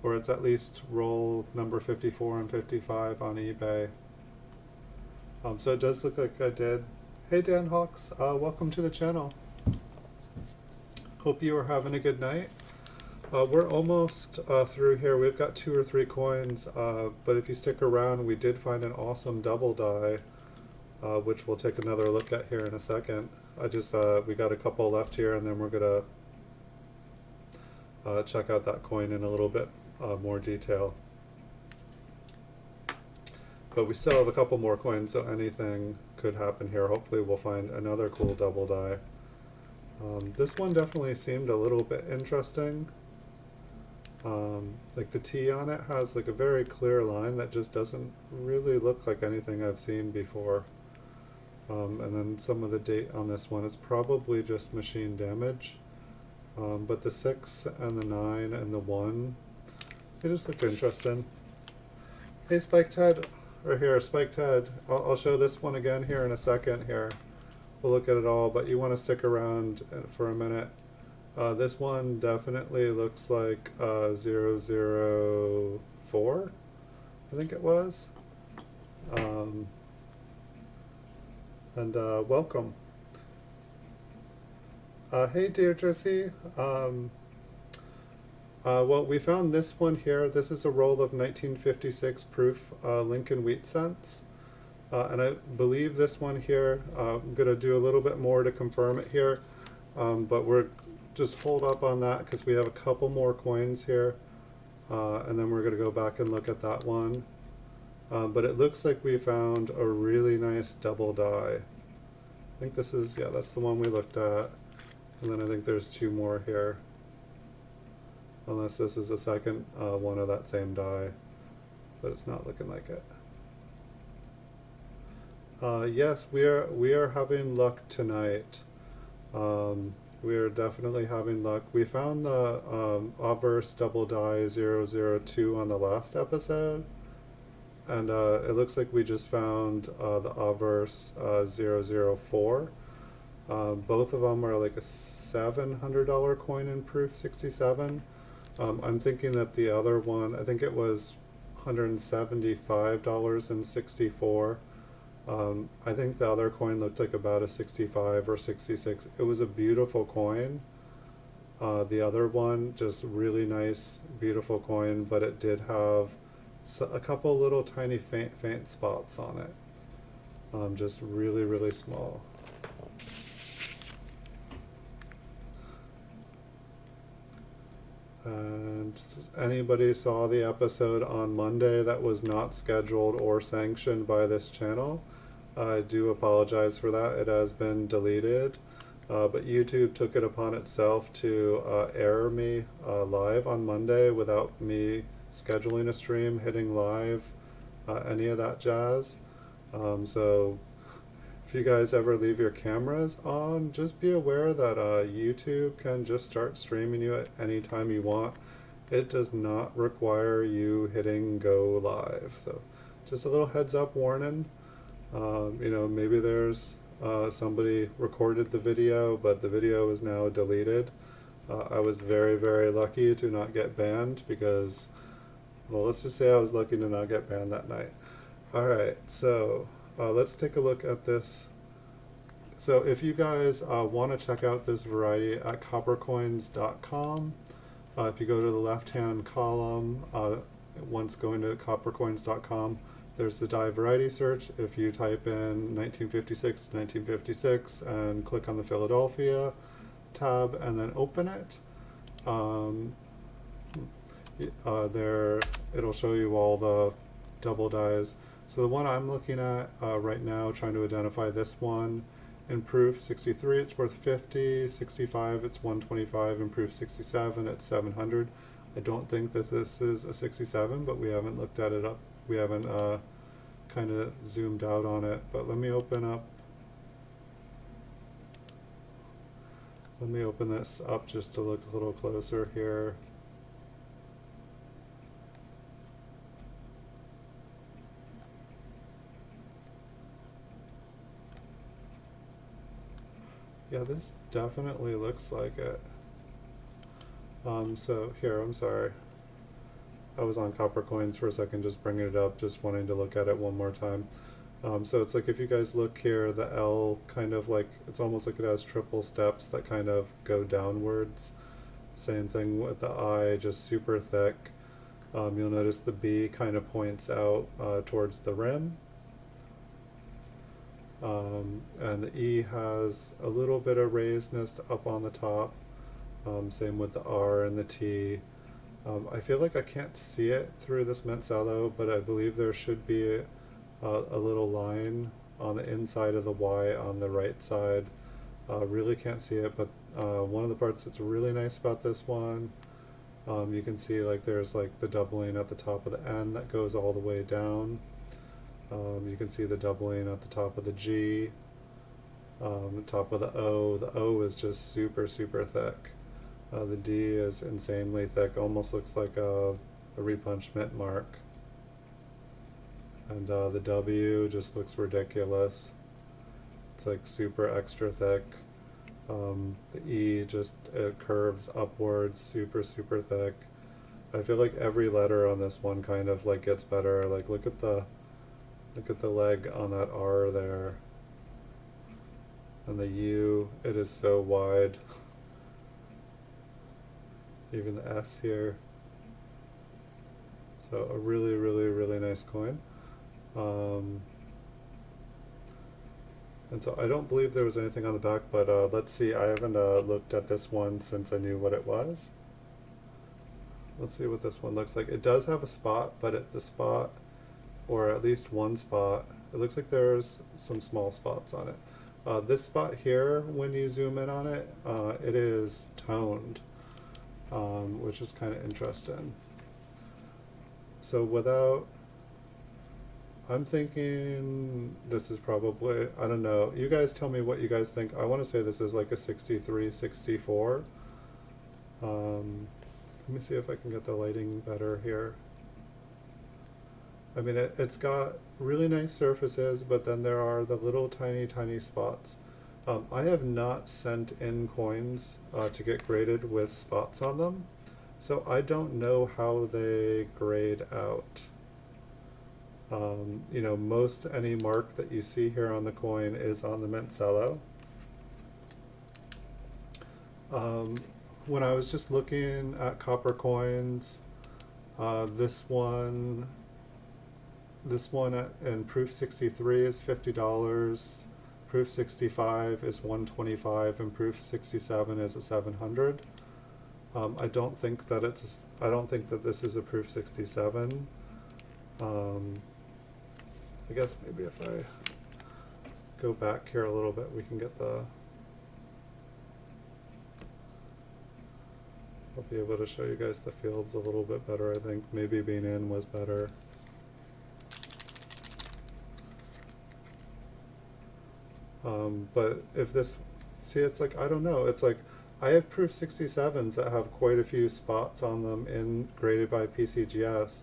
or it's at least roll number 54 and 55 on eBay. So it does look like I did. Hey Dan Hawks, welcome to the channel. Hope you are having a good night. We're almost through here. We've got 2 or 3 coins, but if you stick around, we did find an awesome double die, which we'll take another look at here in a second. We got a couple left here, and then we're gonna check out that coin in a little bit more detail. But we still have a couple more coins, so anything could happen here. Hopefully we'll find another cool double die. This one definitely seemed a little bit interesting. Like the T on it has like a very clear line that just doesn't really look like anything I've seen before. And then some of the date on this one is probably just machine damage. But the 6 and the 9 and the 1, they just look interesting. Hey Spike Ted, or here, Spike Ted. I'll show this one again here in a second here. We'll look at it all, but you want to stick around for a minute. This one definitely looks like 004, I think it was. And welcome. Hey Deirdre C. Well, we found this one here. This is a roll of 1956 proof Lincoln wheat cents. And I believe this one here, I'm going to do a little bit more to confirm it here. But we're just hold up on that because we have a couple more coins here. And then we're going to go back and look at that one. But it looks like we found a really nice double die. I think this is, yeah, that's the one we looked at. And then I think there's 2 more here. Unless this is a second one of that same die. But it's not looking like it. Yes, we are having luck tonight. We are definitely having luck. We found the obverse double die 002 on the last episode. And it looks like we just found the obverse 004. Both of them are like a $700 coin in proof 67. I'm thinking that the other one, I think it was $175.64. I think the other coin looked like about a 65 or 66. It was a beautiful coin. The other one, just really nice, beautiful coin, but it did have a couple little tiny faint spots on it. Just really, really small. And anybody saw the episode on Monday that was not scheduled or sanctioned by this channel, I do apologize for that. It has been deleted. But YouTube took it upon itself to air me live on Monday without me scheduling a stream, hitting live, any of that jazz. So if you guys ever leave your cameras on, just be aware that YouTube can just start streaming you at any time you want. It does not require you hitting go live. So just a little heads up warning. Maybe there's somebody recorded the video, but the video is now deleted. I was very, very lucky to not get banned because, well, let's just say I was lucky to not get banned that night. Alright, so let's take a look at this. So if you guys want to check out this variety at coppercoins.com, if you go to the left-hand column, once going to coppercoins.com, there's the die variety search. If you type in 1956 to 1956 and click on the Philadelphia tab and then open it, there it'll show you all the double dies. So the one I'm looking at right now, trying to identify this one, improved 63, it's worth 50, 65, it's 125, improved 67, it's 700. I don't think that this is a 67, but we haven't looked at it up. We haven't kind of zoomed out on it, but let me open this up just to look a little closer here. Yeah, this definitely looks like it. So here, I'm sorry. I was on Copper Coins for a second, just bringing it up, just wanting to look at it one more time. So it's like if you guys look here, the L kind of like, it's almost like it has triple steps that kind of go downwards. Same thing with the I, just super thick. You'll notice the B kind of points out towards the rim. And the E has a little bit of raisedness up on the top. Same with the R and the T. I feel like I can't see it through this mint cello, but I believe there should be a little line on the inside of the Y on the right side. Really can't see it, but one of the parts that's really nice about this one, you can see like there's like the doubling at the top of the N that goes all the way down. You can see the doubling at the top of the G, the top of the O. The O is just super, super thick. The D is insanely thick, almost looks like a repunched mint mark. And the W just looks ridiculous. It's like super extra thick. The E just, it curves upwards, super, super thick. I feel like every letter on this one kind of like gets better. Like look at the leg on that R there. And the U, it is so wide. Even the S here. So a really, really, really nice coin. And so I don't believe there was anything on the back, but let's see. I haven't looked at this one since I knew what it was. Let's see what this one looks like. It does have a spot, but at the spot, or at least one spot, it looks like there's some small spots on it. This spot here, when you zoom in on it, it is toned. Which is kind of interesting. So I'm thinking this is probably, I don't know, you guys tell me what you guys think. I want to say this is like a 63, 64. Let me see if I can get the lighting better here. I mean, it's got really nice surfaces, but then there are the little tiny, tiny spots. I have not sent in coins to get graded with spots on them, so I don't know how they grade out. You know, most any mark that you see here on the coin is on the mint cello. When I was just looking at copper coins, this one in proof 63 is $50. Proof 65 is $125, and proof 67 is a 700. I don't think that this is a proof 67. I guess maybe if I go back here a little bit, we can get the. I'll be able to show you guys the fields a little bit better. I think maybe being in was better. But if this, see, it's like, I don't know, it's like, I have proof 67s that have quite a few spots on them graded by PCGS.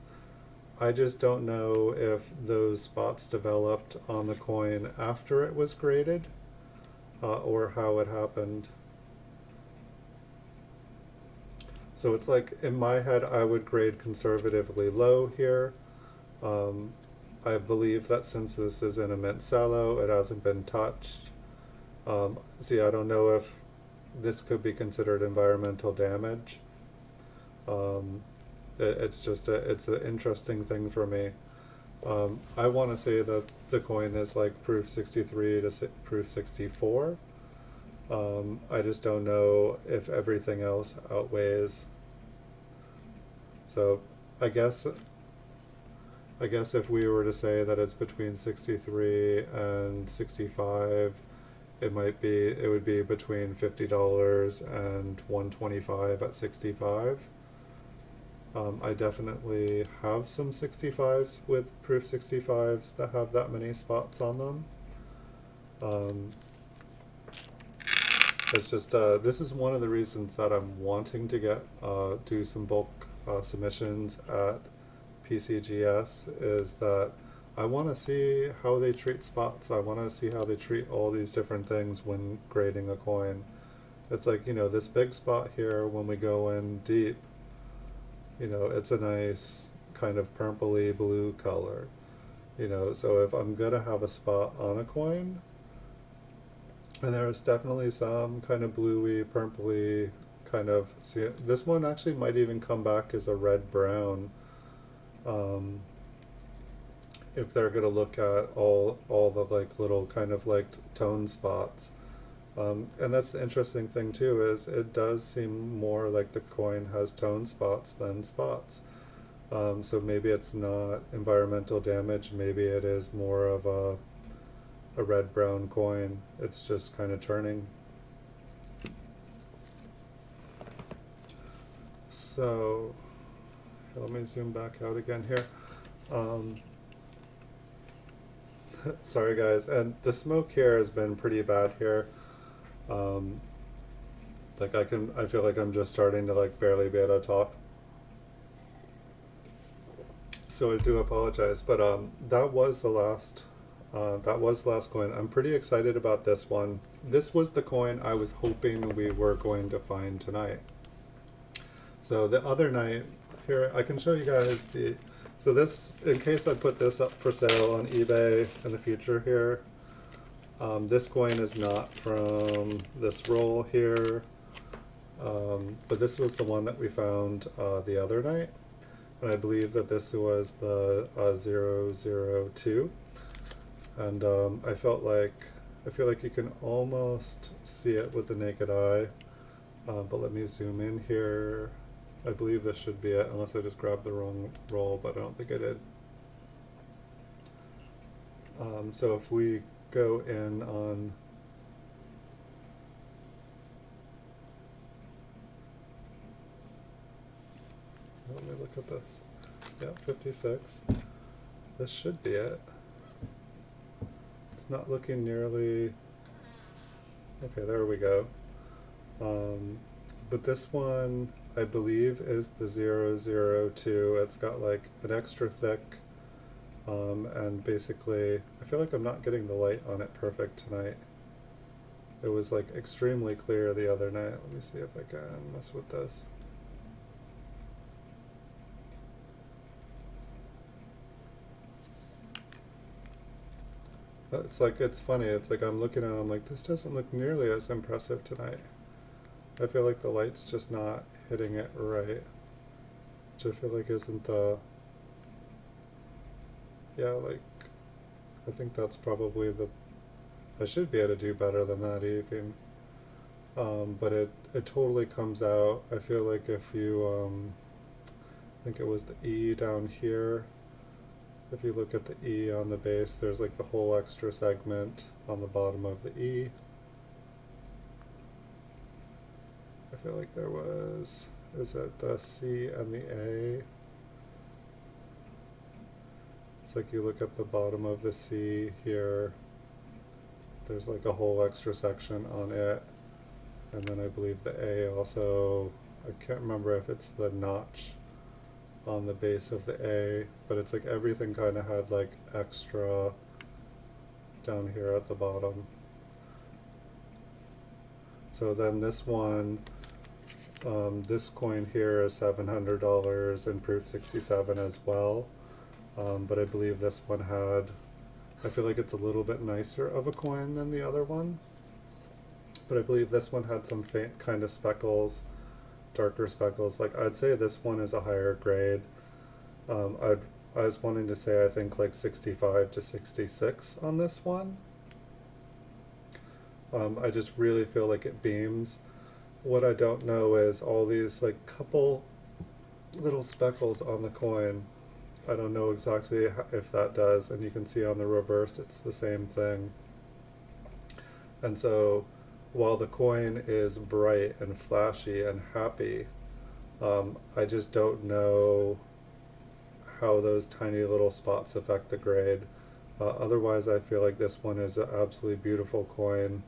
I just don't know if those spots developed on the coin after it was graded, or how it happened. So it's like, in my head, I would grade conservatively low here. I believe that since this is in a mint cello, it hasn't been touched. See, I don't know if this could be considered environmental damage. It's just it's an interesting thing for me. I want to say that the coin is like proof 63 to proof 64. I just don't know if everything else outweighs. So I guess if we were to say that it's between 63 and 65, it would be between $50 and $125 at 65. I definitely have some 65s with proof 65s that have that many spots on them. It's just, this is one of the reasons that I'm wanting to do some bulk submissions at PCGS, is that I want to see how they treat spots. I want to see how they treat all these different things when grading a coin. It's like, you know, this big spot here, when we go in deep, you know, it's a nice kind of purpley blue color. You know, so if I'm going to have a spot on a coin, and there's definitely some kind of bluey, purpley kind of, see, this one actually might even come back as a red-brown. If they're going to look at all the like little kind of like tone spots. And that's the interesting thing too, is it does seem more like the coin has tone spots than spots. So maybe it's not environmental damage, maybe it is more of a red-brown coin. It's just kind of turning. So let me zoom back out again here. Sorry guys, and the smoke here has been pretty bad here. Like I feel like I'm just starting to like barely be able to talk. So I do apologize, but that was the last coin. I'm pretty excited about this one. This was the coin I was hoping we were going to find tonight. So the other night, here I can show you guys so this, in case I put this up for sale on eBay in the future here, this coin is not from this roll here, but this was the one that we found the other night, and I believe that this was the 002, and I feel like you can almost see it with the naked eye, but let me zoom in here. I believe this should be it, unless I just grabbed the wrong roll, but I don't think I did. So if we go in on, let me look at this. Yeah, 56. This should be it. It's not looking nearly, okay, there we go. But this one, I believe, is the 002. It's got like an extra thick, and basically, I feel like I'm not getting the light on it perfect tonight. It was like extremely clear the other night. Let me see if I can mess with this. It's like, it's funny, it's like I'm looking at it, I'm like, this doesn't look nearly as impressive tonight. I feel like the light's just not hitting it right, which I feel like isn't the, yeah, like, I think that's probably the, I should be able to do better than that even. But it totally comes out. I feel like if you, I think it was the E down here. If you look at the E on the base, there's like the whole extra segment on the bottom of the E. I feel like there was, is it the C and the A? It's like you look at the bottom of the C here, there's like a whole extra section on it. And then I believe the A also, I can't remember if it's the notch on the base of the A, but it's like everything kind of had like extra down here at the bottom. So then this one, this coin here is $700 in proof 67 as well. But I believe this one had, I feel like it's a little bit nicer of a coin than the other one. But I believe this one had some faint kind of speckles, darker speckles. Like I'd say this one is a higher grade. I was wanting to say I think like 65 to 66 on this one. I just really feel like it beams. What I don't know is all these like couple little speckles on the coin. I don't know exactly if that does, and you can see on the reverse it's the same thing. And so while the coin is bright and flashy and happy, I just don't know how those tiny little spots affect the grade. Otherwise, I feel like this one is an absolutely beautiful coin.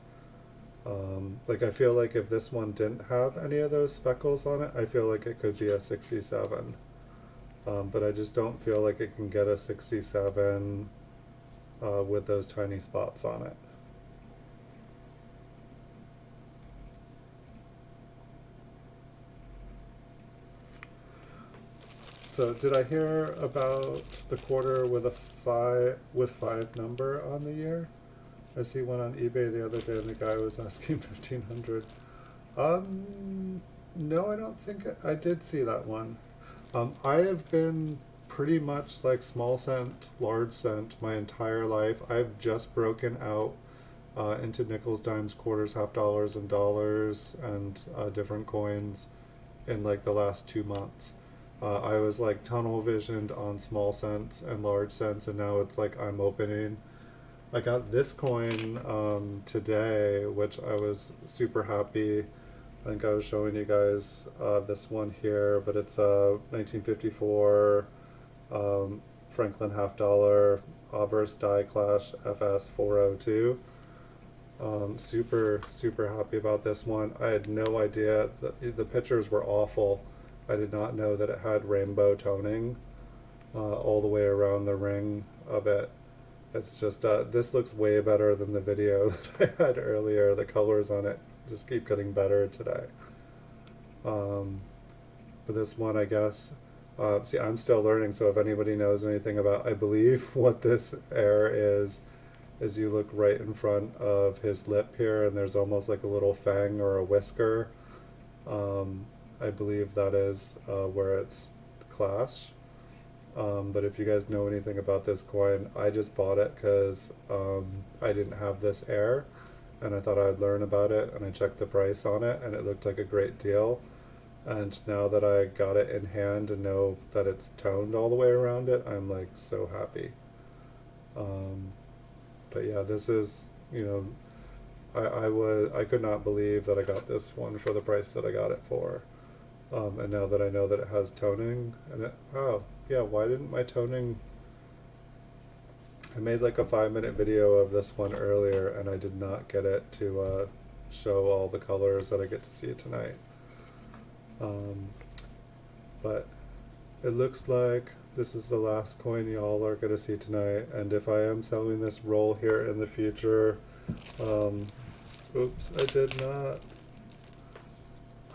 Like I feel like if this one didn't have any of those speckles on it, I feel like it could be a 67. But I just don't feel like it can get a 67 with those tiny spots on it. So did I hear about the quarter with a five number on the year? I see one on eBay the other day and the guy was asking 1,500. No, I don't think I did see that one. I have been pretty much like small cent, large cent my entire life. I've just broken out into nickels, dimes, quarters, half dollars, and dollars, and different coins in like the last 2 months. I was like tunnel visioned on small cents and large cents, and now it's like I'm opening. I got this coin today, which I was super happy. I think I was showing you guys this one here, but it's a 1954 Franklin half dollar Obverse Die Clash FS 402. Super happy about this one. I had no idea, the pictures were awful. I did not know that it had rainbow toning all the way around the ring of it. It's just, this looks way better than the video that I had earlier. The colors on it just keep getting better today. But this one, I guess, see, I'm still learning, so if anybody knows anything about, I believe what this air is you look right in front of his lip here, and there's almost like a little fang or a whisker. I believe that is where it's clash. But if you guys know anything about this coin, I just bought it because I didn't have this air, and I thought I'd learn about it, and I checked the price on it, and it looked like a great deal. And now that I got it in hand and know that it's toned all the way around it, I'm like so happy. But yeah, this is, you know, I could not believe that I got this one for the price that I got it for. And now that I know that it has toning, and oh yeah, why didn't my toning, I made like a 5-minute video of this one earlier and I did not get it to show all the colors that I get to see tonight. But it looks like this is the last coin y'all are going to see tonight, and if I am selling this roll here in the future, oops, I did not,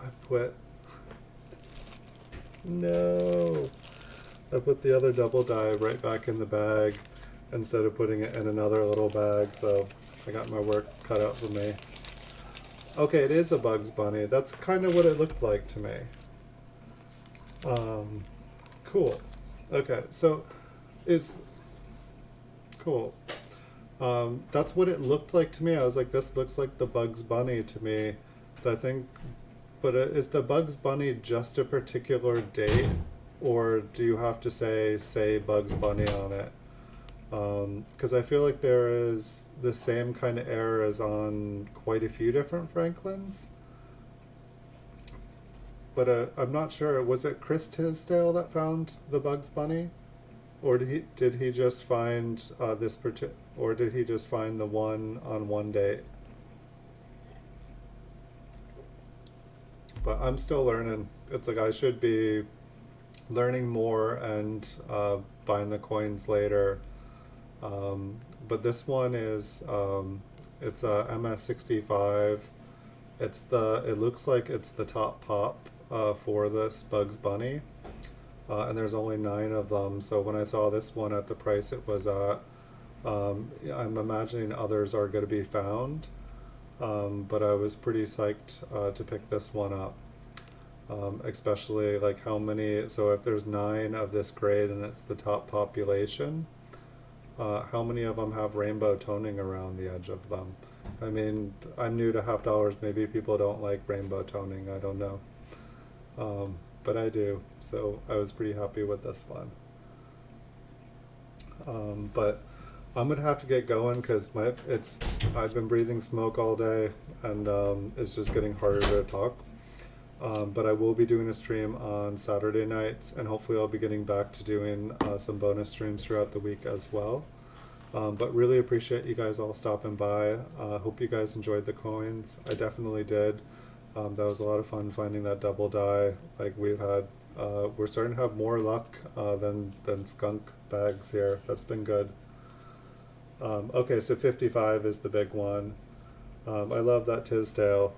I put, no, I put the other double die right back in the bag, instead of putting it in another little bag, so I got my work cut out for me. Okay, it is a Bugs Bunny. That's kind of what it looked like to me. Cool. Okay, so it's cool. That's what it looked like to me. I was like, this looks like the Bugs Bunny to me. But I think, but is the Bugs Bunny just a particular date, or do you have to say Bugs Bunny on it? Because I feel like there is the same kind of error as on quite a few different Franklins. But I'm not sure. Was it Chris Tisdale that found the Bugs Bunny, or did he just find or did he just find the one on one date? But I'm still learning. It's like I should be learning more and buying the coins later. But this one is it's a MS65. It looks like it's the top pop for this Bugs Bunny, and there's only 9 of them. So when I saw this one at the price it was at, I'm imagining others are going to be found, but I was pretty psyched to pick this one up, especially like how many. So if there's 9 of this grade and it's the top population, how many of them have rainbow toning around the edge of them? I mean, I'm new to half dollars. Maybe people don't like rainbow toning. I don't know. But I do. So I was pretty happy with this one. But I'm gonna have to get going because I've been breathing smoke all day, and it's just getting harder to talk. But I will be doing a stream on Saturday nights, and hopefully I'll be getting back to doing some bonus streams throughout the week as well. But really appreciate you guys all stopping by. Hope you guys enjoyed the coins. I definitely did. That was a lot of fun finding that double die. Like we're starting to have more luck than skunk bags here. That's been good. Okay, so 55 is the big one. I love that Tisdale.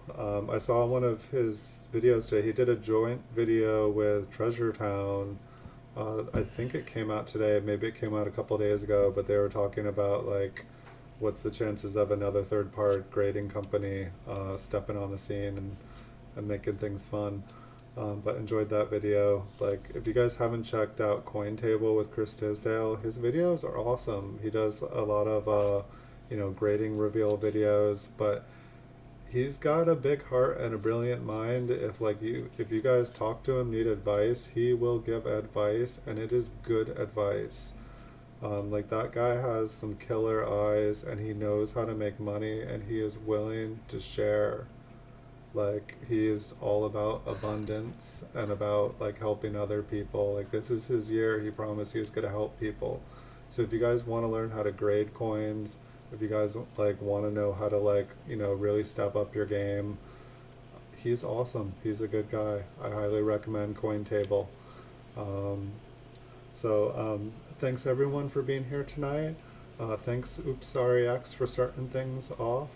I saw one of his videos today. He did a joint video with Treasure Town. I think it came out today. Maybe it came out a couple days ago. But they were talking about like, what's the chances of another third-party grading company stepping on the scene and making things fun. But enjoyed that video. Like, if you guys haven't checked out Coin Table with Chris Tisdale, his videos are awesome. He does a lot of grading reveal videos, but he's got a big heart and a brilliant mind. If you guys talk to him, need advice, he will give advice, and it is good advice. Like, that guy has some killer eyes, and he knows how to make money, and he is willing to share. Like, he is all about abundance and about like helping other people. Like, this is his year. He promised he was going to help people. So if you guys want to learn how to grade coins, if you guys like want to know how to really step up your game, he's awesome. He's a good guy. I highly recommend Coin Table. Thanks everyone for being here tonight. Thanks Oops Sorry X for starting things off.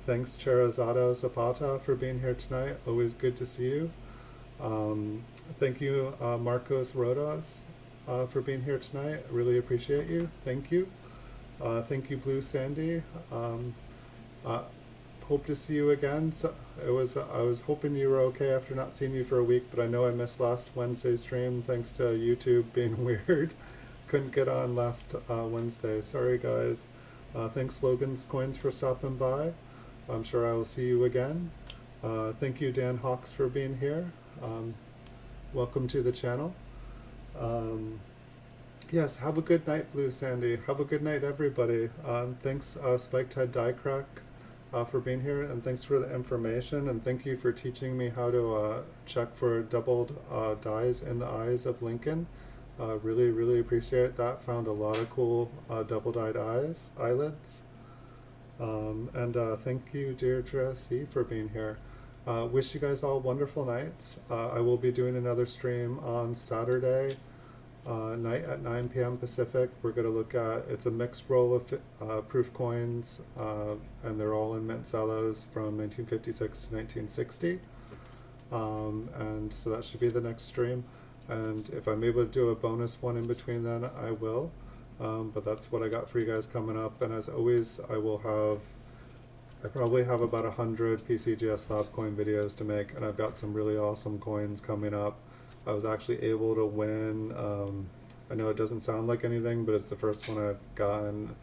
Thanks Cherazado Zapata for being here tonight. Always good to see you. Thank you Marcos Rodas for being here tonight. Really appreciate you. Thank you. Thank you Blue Sandy. Hope to see you again. So I was hoping you were okay after not seeing you for a week, but I know I missed last Wednesday's stream thanks to YouTube being weird. Couldn't get on last Wednesday. Sorry guys. Thanks Logan's Coins for stopping by. I'm sure I will see you again. Thank you Dan Hawks for being here. Welcome to the channel. Yes, have a good night Blue Sandy. Have a good night everybody. Thanks Spiked Head Die Crack for being here, and thanks for the information, and thank you for teaching me how to check for doubled dies in the eyes of Lincoln. Really, really appreciate that. Found a lot of cool double-dyed eyelids. Thank you, Deirdre C, for being here. Wish you guys all wonderful nights. I will be doing another stream on Saturday night at 9 p.m. Pacific. We're going to look at, it's a mixed roll of proof coins, and they're all in mint Cellos from 1956 to 1960. And so that should be the next stream. And if I'm able to do a bonus one in between then, I will. But that's what I got for you guys coming up. And as always, I probably have about 100 PCGS slab coin videos to make, and I've got some really awesome coins coming up. I was actually able to win, I know it doesn't sound like anything, but it's the first one I've gotten,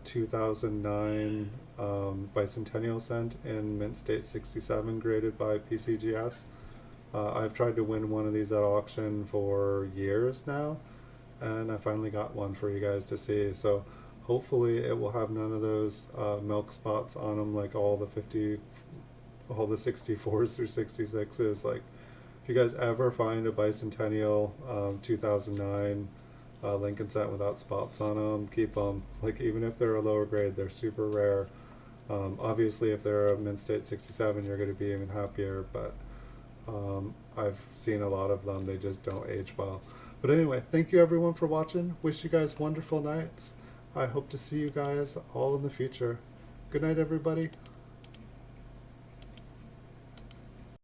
2009 bicentennial cent in Mint State 67 graded by PCGS. I've tried to win one of these at auction for years now, and I finally got one for you guys to see. So hopefully it will have none of those milk spots on them like all the 64s through 66s. Like, if you guys ever find a bicentennial 2009 Lincoln cent without spots on them, keep them. Like, even if they're a lower grade, they're super rare. Obviously, if they're a Mint State 67, you're going to be even happier, but I've seen a lot of them. They just don't age well. But anyway, thank you everyone for watching. Wish you guys wonderful nights. I hope to see you guys all in the future. Good night, everybody.